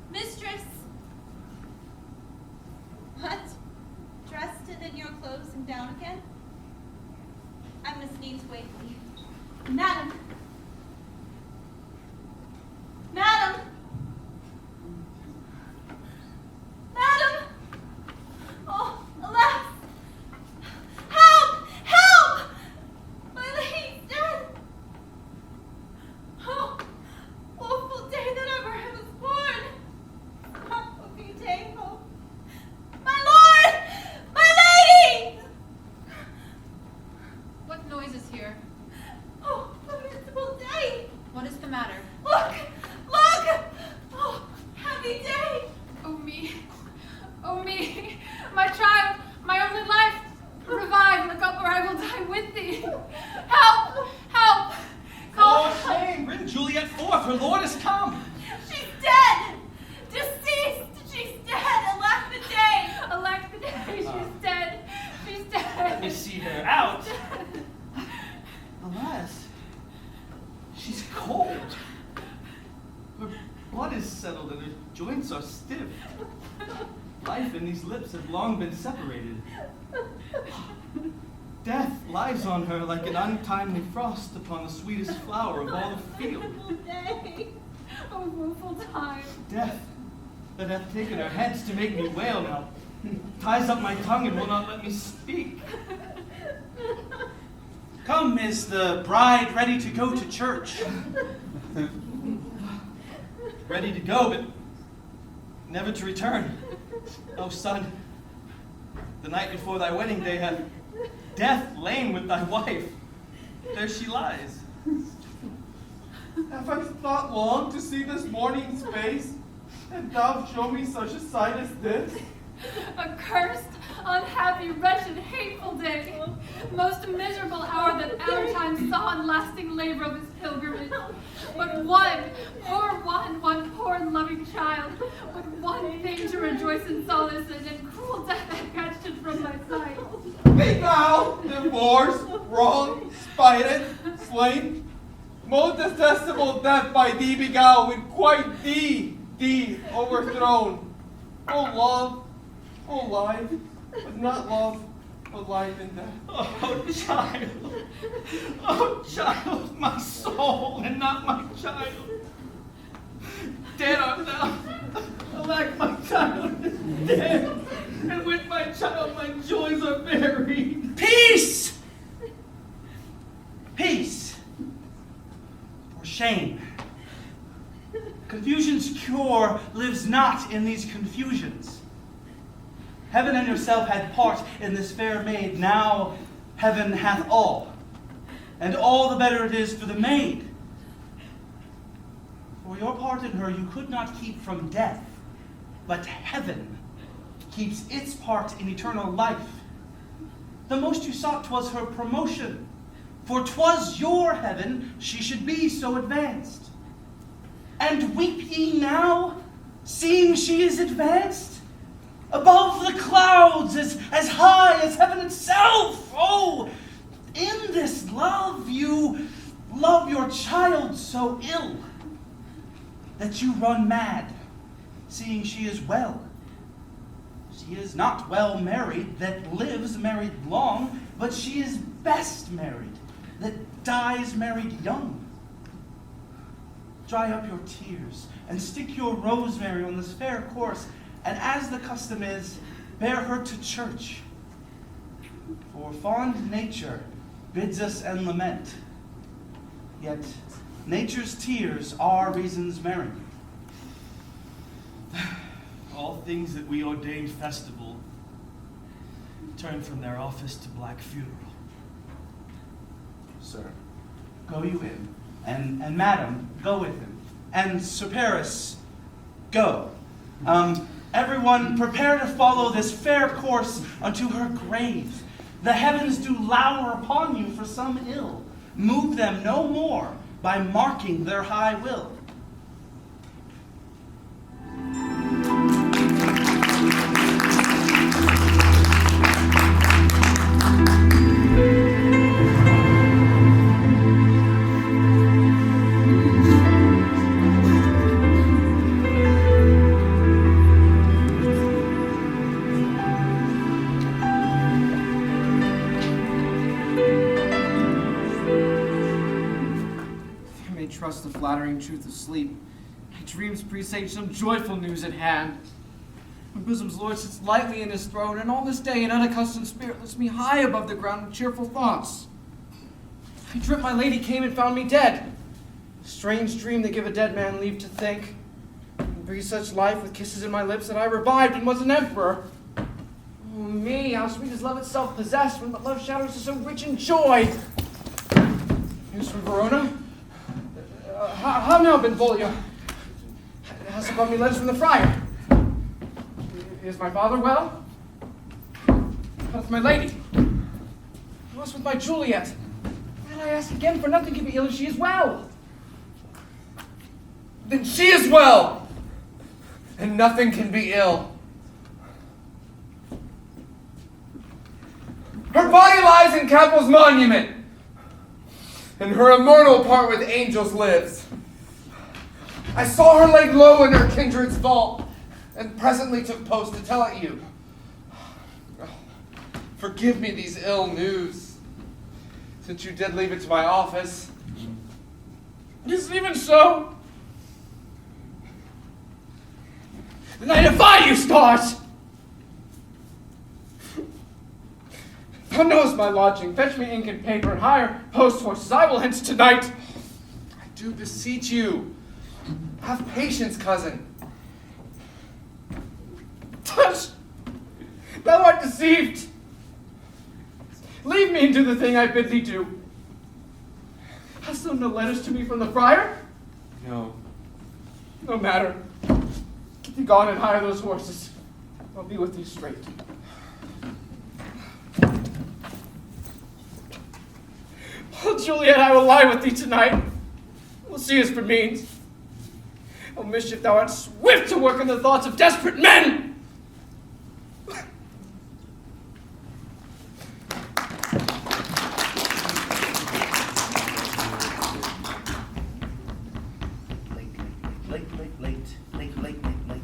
Mistress. What? Dressed and in your clothes and down again? I must needs wake thee. Madam. Madam. Madam. Oh, alas. Help! Help! My lady's dead. Oh, will die with thee. Help! Help! Call Oh, shame! Bring Juliet forth. Her lord is come. She's dead! Deceased! She's dead! Elect the day! Elect the day. She's dead. She's dead. Let me see her out. Alas, she's cold. Her blood is settled and her joints are stiff. Life and these lips have long been separated. Death lies on her like an untimely frost upon the sweetest flower of all the field. Day. Oh, woeful time. Death, that hath taken her hence to make me wail now, ties up my tongue and will not let me speak. Come, is the bride ready to go to church? Ready to go, but never to return. Oh, son, the night before thy wedding day hath death lain with thy wife. There she lies. Have I thought long to see this morning's face, and thou show me such a sight as this? Accursed, unhappy, wretched, hateful day. Most miserable hour that our time saw in lasting labor of his pilgrimage. But one poor and loving child, with one thing to rejoice in solace in, and cruel death had catched it from my sight. Be thou divorced, wronged, spited, slain, most detestable death by thee beguiled, with quite thee overthrown. O love, O life, but not love, but life and death. Oh, child, my soul, and not my child. Dead art thou, alack, my child is dead, and with my child my joys are buried. Peace! Peace! For shame. Confusion's cure lives not in these confusions. Heaven and yourself had part in this fair maid, now heaven hath all, and all the better it is for the maid. For your part in her you could not keep from death, but heaven keeps its part in eternal life. The most you sought 'twas her promotion, for 'twas your heaven she should be so advanced. And weep ye now, seeing she is advanced? Above the clouds, as high as heaven itself. Oh, in this love you love your child so ill that you run mad, seeing she is well. She is not well married that lives married long, but she is best married that dies married young. Dry up your tears and stick your rosemary on this fair course, and as the custom is, bear her to church. For fond nature bids us and lament, yet nature's tears are reason's merry. All things that we ordained festival turn from their office to black funeral. Sir, go you in, and madam, go with him, and Sir Paris, go. Everyone prepare to follow this fair course unto her grave. The heavens do lower upon you for some ill. Move them no more by marking their high will. Trust the flattering truth of sleep. My dreams presage some joyful news at hand. My bosom's Lord sits lightly in his throne, and all this day an unaccustomed spirit lifts me high above the ground with cheerful thoughts. I dreamt my lady came and found me dead. A strange dream that give a dead man leave to think, and breathe such life with kisses in my lips that I revived and was an emperor. Oh me, how sweet is love itself possessed, when but love shadows are so rich in joy. News from Verona? How now, Benvolio? Has brought me letters from the friar. Is my father well? How's my lady? What's with my Juliet? And I ask again, for nothing can be ill if she is well. Then she is well, and nothing can be ill. Her body lies in Capel's monument, and her immortal part with angels lives. I saw her laid low in her kindred's vault, and presently took post to tell it you. Forgive me these ill news, since you did leave it to my office. Is it even so? Then I defy you, stars! Thou knowest my lodging. Fetch me ink and paper and hire post horses. I will hence tonight. I do beseech you. Have patience, cousin. Tush! Thou art deceived. Leave me and do the thing I bid thee do. Hast thou no letters to me from the friar? No. No matter. Get thee gone and hire those horses. I'll be with thee straight. Oh, Juliet, I will lie with thee tonight. We'll see as for means. Oh, mischief, thou art swift to work in the thoughts of desperate men!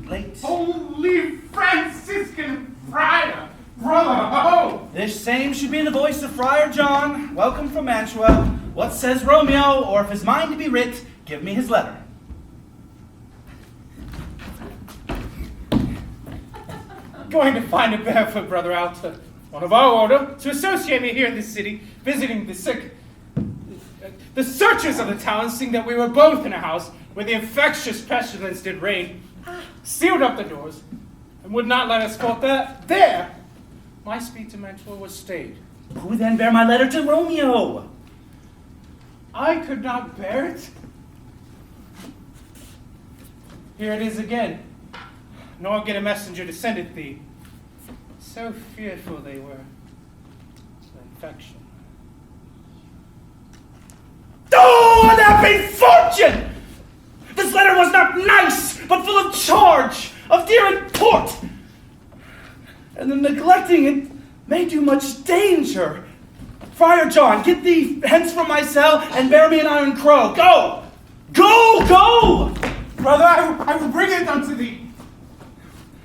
Late. Holy Franciscan Friar! Bravo! This same should be the voice of Friar John, welcome from Mantua. What says Romeo, or if his mind be writ, give me his letter. Going to find a barefoot brother out to one of our order to associate me here in this city, visiting the sick. The searchers of the town, seeing that we were both in a house where the infectious pestilence did reign, sealed up the doors and would not let us forth. There, my speed to Mantua was stayed. Who then bear my letter to Romeo? I could not bear it. Here it is again. Nor get a messenger to send it thee. So fearful they were. Infection. Oh, unhappy fortune! This letter was not nice, but full of charge, of dear import. And the neglecting it may do much danger. Friar John, get thee hence from my cell and bear me an iron crow. Go! Go! Go! Brother, I will bring it unto thee.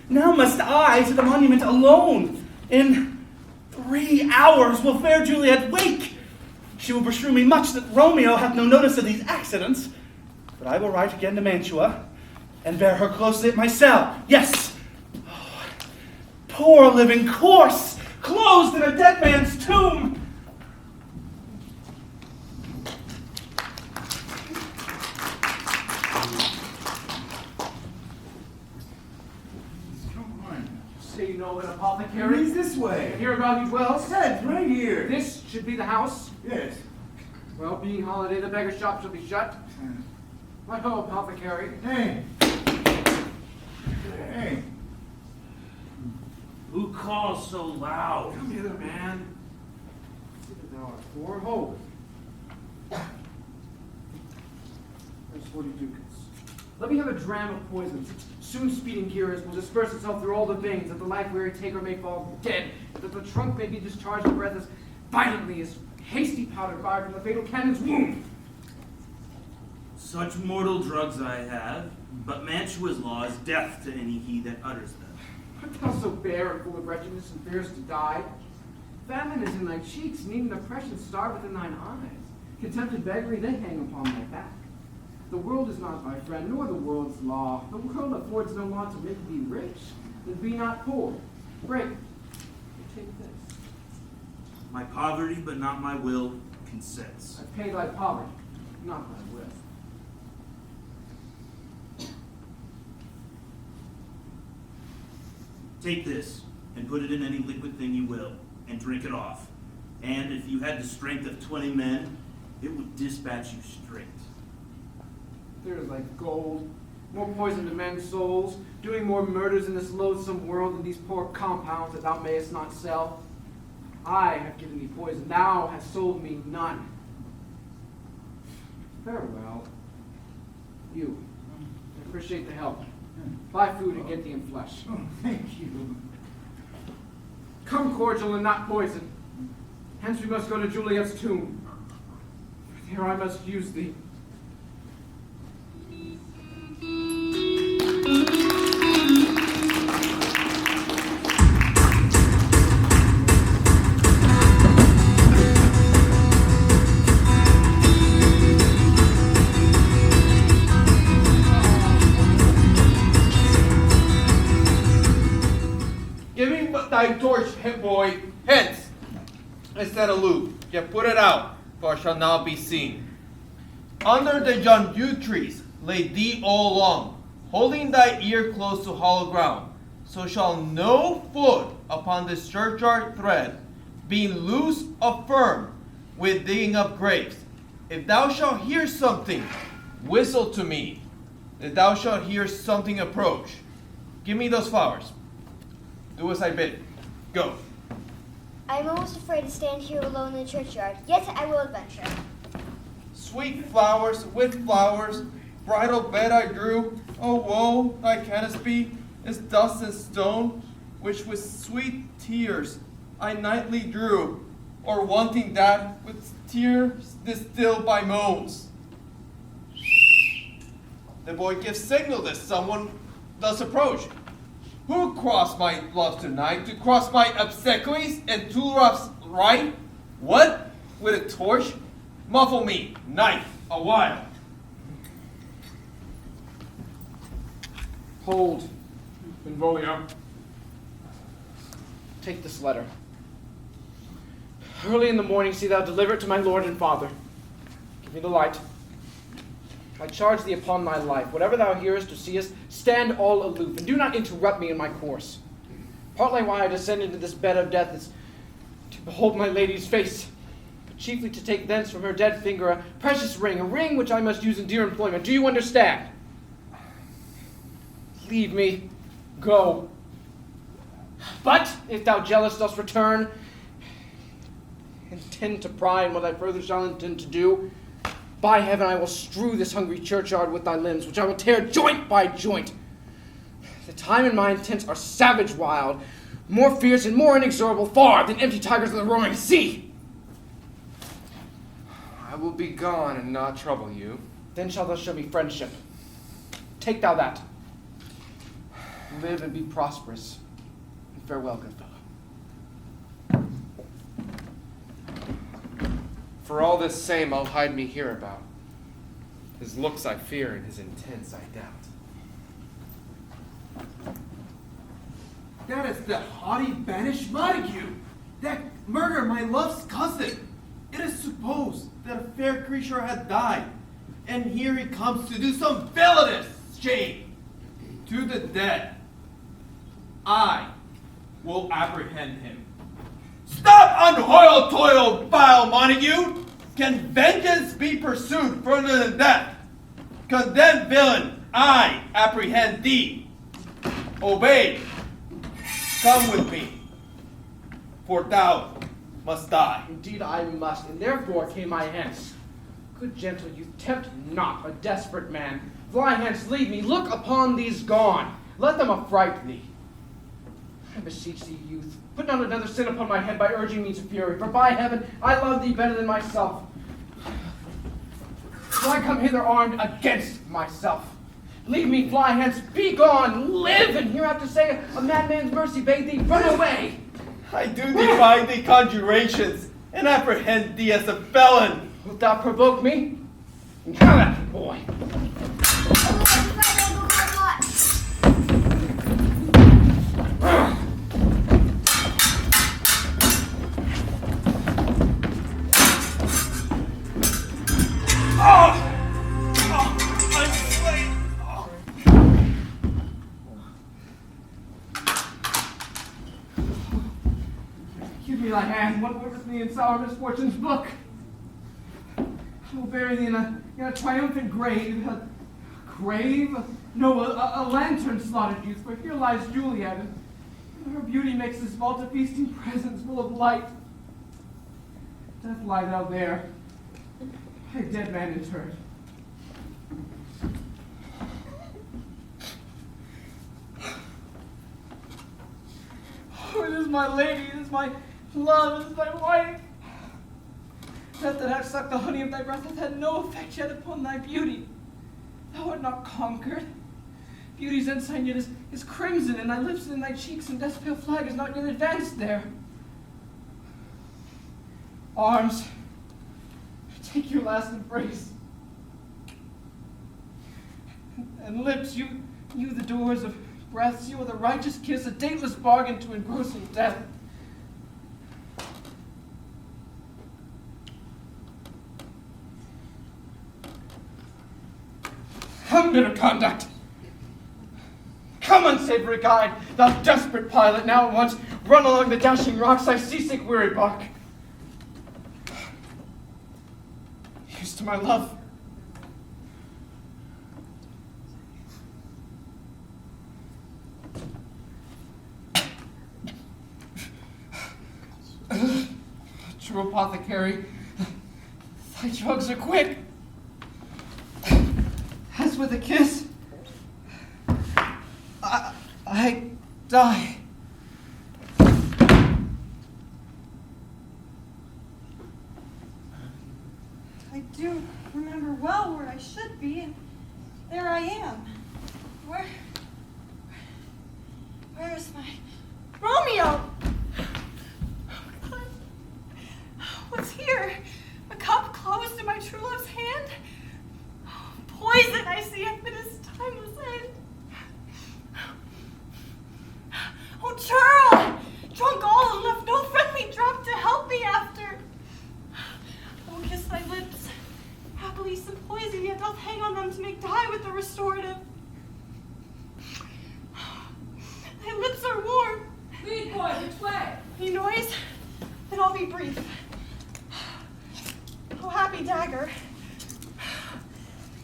Now must I to the monument alone. In 3 hours will fair Juliet wake. She will beshrew me much that Romeo hath no notice of these accidents. But I will write again to Mantua, and bear her closely at my cell. Yes! Oh, poor living corse, closed in a dead man's tomb. Say you know an apothecary? He's this way. Here about he dwells? Yes, right here. This should be the house? Yes. Well, being holiday, the beggar shop shall be shut. What ho, apothecary? Hey. Hey. Who calls so loud? Come hither, man. See that thou art poor. Ho. There's 40 ducats. Let me have a dram of poison. Soon speeding cures will disperse itself through all the veins, that the life-weary taker may fall dead, that the trunk may be discharged of breath as violently as hasty powder fired from the fatal cannon's wound. Such mortal drugs I have, but Mantua's law is death to any he that utters them. Art thou so bare and full of wretchedness and fearest to die? Famine is in thy cheeks, and even oppression starveth in thine eyes. Contempted beggary they hang upon thy back. The world is not thy friend, nor the world's law. The world affords no law to make thee rich, and be not poor. Break, and take this. My poverty, but not my will, consents. I pay thy poverty, not thy will. Take this, and put it in any liquid thing you will, and drink it off. And if you had the strength of 20 men, it would dispatch you straight. There is like gold, more poison to men's souls, doing more murders in this loathsome world than these poor compounds that thou mayest not sell. I have given thee poison, thou hast sold me none. Farewell. You. I appreciate the help. Buy food and get thee in flesh. Oh, thank you. Come cordial and not poison. Hence we must go to Juliet's tomb. There I must use thee. Give me thy torch, boy, hence. I said aloof, yet put it out, for I shall now be seen. Under the young yew trees lay thee all along, holding thy ear close to hollow ground. So shall no foot upon this churchyard tread, being loose or firm with digging up graves. If thou shalt hear something, whistle to me. If thou shalt hear something approach, give me those flowers. Do as I bid. Go. I am almost afraid to stand here alone in the churchyard, yet I will adventure. Sweet flowers with flowers, bridal bed I drew. Oh woe, thy canopy is dust and stone, which with sweet tears I nightly drew, or wanting that with tears distilled by moans. The boy gives signal that someone does approach. Who crossed my love tonight to cross my obsequies and tulips right? What? With a torch? Muffle me, knife, a while. Hold, Benvolio. Take this letter. Early in the morning see thou deliver it to my lord and father. Give me the light. I charge thee upon my life, whatever thou hearest or seest, stand all aloof, and do not interrupt me in my course. Partly why I descend into this bed of death is to behold my lady's face, but chiefly to take thence from her dead finger a precious ring, a ring which I must use in dear employment. Do you understand? Leave me. Go. But if thou jealous dost return, intend to pry in what I further shall intend to do, by heaven, I will strew this hungry churchyard with thy limbs, which I will tear joint by joint. The time and my intents are savage wild, more fierce and more inexorable far than empty tigers of the roaring sea. I will be gone and not trouble you. Then shalt thou show me friendship. Take thou that. Live and be prosperous. And farewell, good fellow. For all this same, I'll hide me hereabout. His looks I fear, and his intents I doubt. That is the haughty banished Montague, that murdered my love's cousin. It is supposed that a fair creature had died, and here he comes to do some villainous shame to the dead. I will apprehend him. Stop unhoiled toil, vile Montague! Can vengeance be pursued further than death? Condemned villain, I apprehend thee. Obey. Come with me, for thou must die. Indeed I must, and therefore came I hence. Good gentle youth, tempt not a desperate man. Fly hence, leave me, look upon these gone. Let them affright thee. I beseech thee, youth, put not another sin upon my head by urging me to fury, for by heaven, I love thee better than myself. So I come hither armed against myself. Leave me, fly hence, be gone, live, and hereafter say a madman's mercy bade thee run away. I do defy thee conjurations, and apprehend thee as a felon. Wilt thou provoke me? Come at me, boy. Give me thy hand, what worketh me in sour misfortune's book? I will bury thee in a triumphant grave. A grave? No, a lantern slaughtered youth, for here lies Juliet, and her beauty makes this vault a feasting presence full of light. Death lie thou there, a dead man interred. Oh, it is my lady, it is my love, it is my wife. Death that hath sucked the honey of thy breath hath had no effect yet upon thy beauty. Thou art not conquered. Beauty's ensign yet is crimson in thy lips and in thy cheeks, and death's pale flag is not yet advanced there. Arms, take your last embrace. And lips, you the doors of breaths, you are the righteous kiss, a dateless bargain to engrossing death. Come, bitter conduct. Come, unsavory guide, thou desperate pilot, now at once run along the dashing rocks, thy seasick weary bark. Here's to my love. True apothecary, thy drugs are quick. As with a kiss, I die. I do remember well where I should be, and there I am. Where is my Romeo? What's here? A cup closed in my true love's hand? Poison I see at this timeless end. Oh, churl! Drunk all and left no friendly drop to help me after. Oh, kiss thy lips. Happily some poison yet doth hang on them to make dye with the restorative. Thy lips are warm. Lead, boy, which way? Any noise? Then I'll be brief. Oh, happy dagger.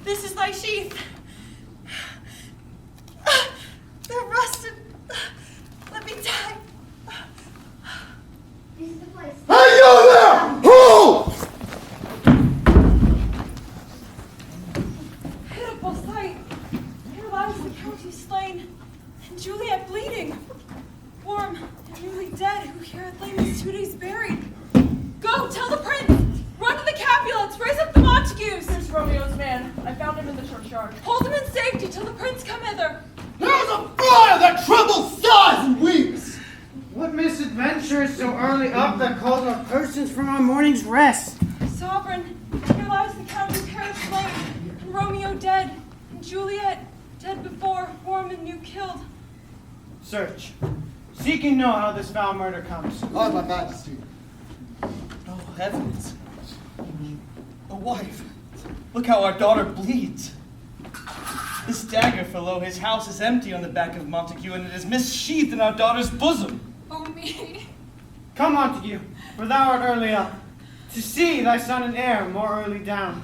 This is thy sheath. They're rusted. Let me die. This is the place. Hey, you there! Who? Pitiful sight. Here lies the county slain, and Juliet bleeding. Warm and newly dead, who here had lain these 2 days buried. Go, tell the prince. Run to the Capulets, raise up the Montagues. Here's Romeo's man. I found him in the churchyard. Hold him in safety till the prince come hither. There's a fire that trembles, sighs, and weeps. What misadventure is so early up that calls our persons from our morning's rest? Sovereign, here lies the county parish slain, and Romeo dead, and Juliet dead before, warm and new killed. Search. Seek and know how this foul murder comes. Oh, my majesty. Oh, heavens. A wife. Look how our daughter bleeds. This dagger, fellow, his house is empty on the back of Montague, and it is missheathed in our daughter's bosom. Oh, me. Come, Montague, for thou art early up, to see thy son and heir more early down.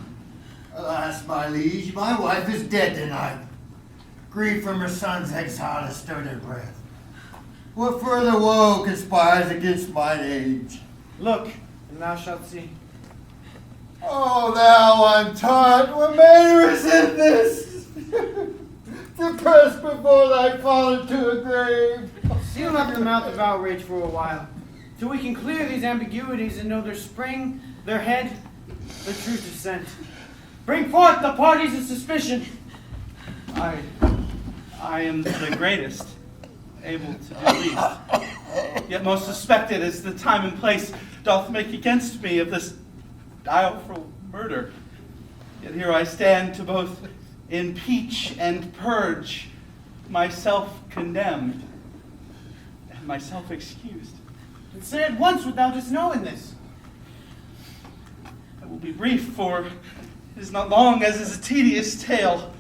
Alas, my liege, my wife is dead tonight. Grief from her son's exile has stirred her breath. What further woe conspires against mine age? Look, and thou shalt see. Oh, thou untaught, what manner is in this? To press before thy fallen to a grave. Seal up the mouth of outrage for a while, till we can clear these ambiguities and know their spring, their head, their true descent. Bring forth the parties of suspicion. I am the greatest, able to do least. Yet most suspected as the time and place doth make against me of this direful murder. Yet here I stand to both impeach and purge, myself condemned, and myself excused. And say at once what thou dost know in this. I will be brief, for it is not long as is a tedious tale.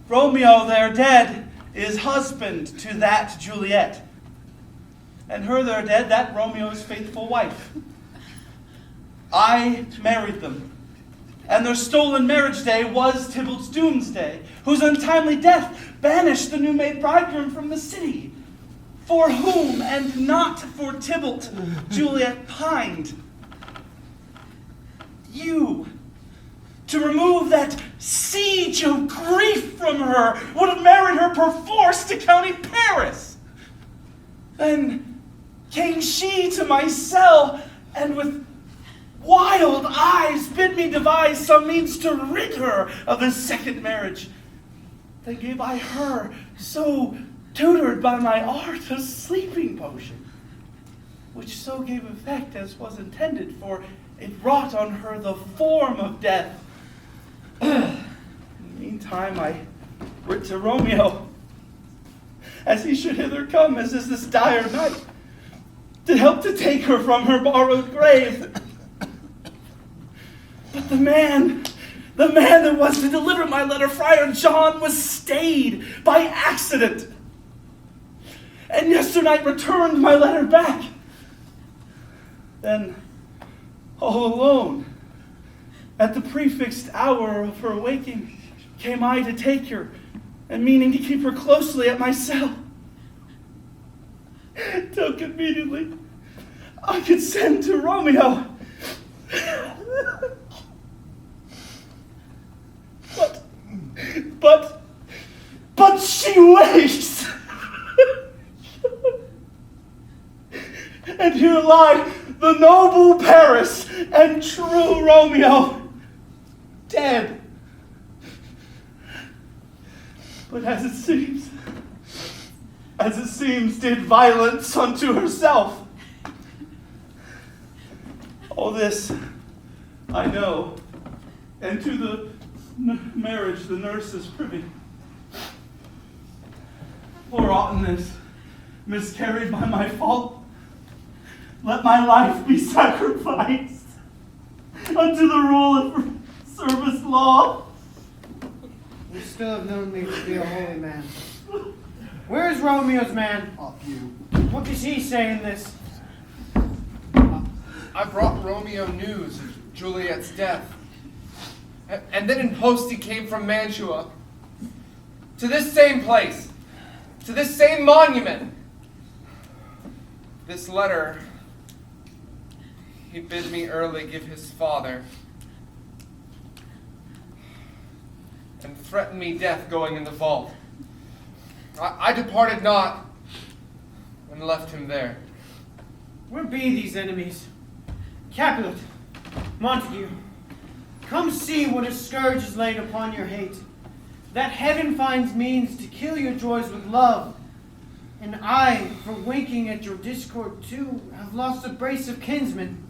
Romeo there dead is husband to that Juliet, and her there dead, that Romeo's faithful wife. I married them, and their stolen marriage day was Tybalt's doomsday, whose untimely death banished the new-made bridegroom from the city, for whom and not for Tybalt Juliet pined. You, to remove that siege of grief from her, would have married her perforce to County Paris. Then came she to my cell, and with wild eyes bid me devise some means to rid her of this second marriage. Then gave I her, so tutored by my art, a sleeping potion, which so gave effect as was intended, for it wrought on her the form of death. In the meantime, I writ to Romeo, as he should hither come, as is this dire night, to help to take her from her borrowed grave. But the man that was to deliver my letter, Friar John, was stayed by accident, and yesternight returned my letter back. Then, all alone, at the prefixed hour of her waking, came I to take her, and meaning to keep her closely at my cell, till conveniently I could send to Romeo. But she wakes, and here lie the noble Paris and true Romeo dead. But as it seems, did violence unto herself. All this I know, and to the marriage the nurse is privy. For aught in this miscarried by my fault, let my life be sacrificed unto the rule of service law. You still have known me to be a holy man. Where's Romeo's man? Off you. What does he say in this? I brought Romeo news of Juliet's death. And then in post he came from Mantua to this same place, to this same monument. This letter he bid me early give his father, and threatened me death going in the vault. I departed not, and left him there. Where be these enemies? Capulet, Montague, come see what a scourge is laid upon your hate, that heaven finds means to kill your joys with love, and I, for winking at your discord too, have lost a brace of kinsmen.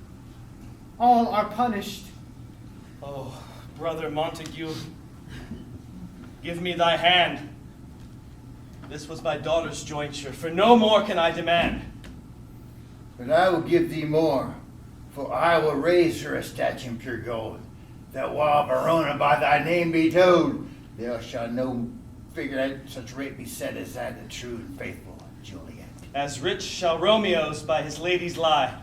All are punished. Oh, brother Montague, give me thy hand. This was my daughter's jointure, for no more can I demand. But I will give thee more, for I will raise her a statue in pure gold, that while Verona by thy name be told, there shall no figure at such rate be said as that the true and faithful Juliet. As rich shall Romeo's by his ladies lie,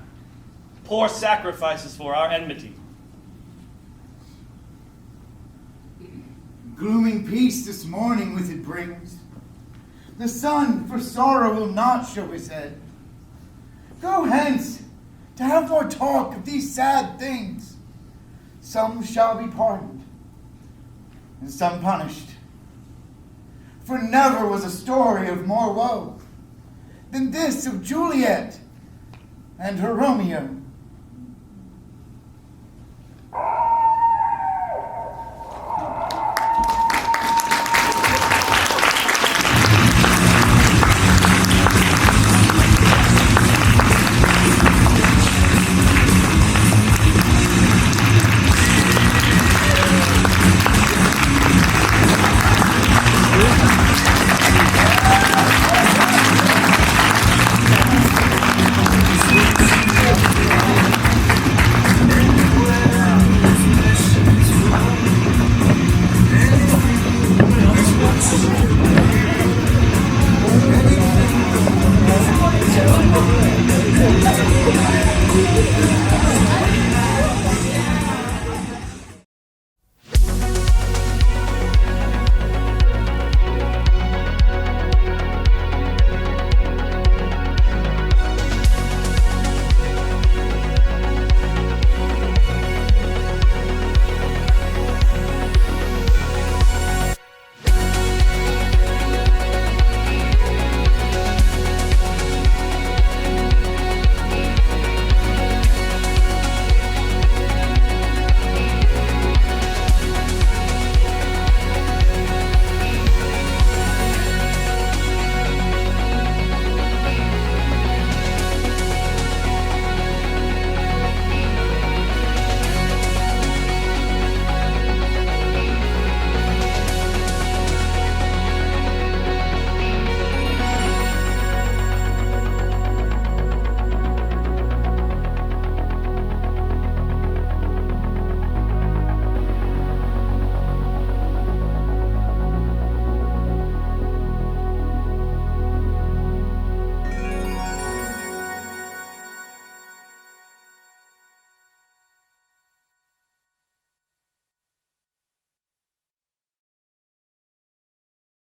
poor sacrifices for our enmity. Glooming peace this morning with it brings. The sun for sorrow will not show his head. Go hence to have more talk of these sad things. Some shall be pardoned, and some punished. For never was a story of more woe than this of Juliet and her Romeo.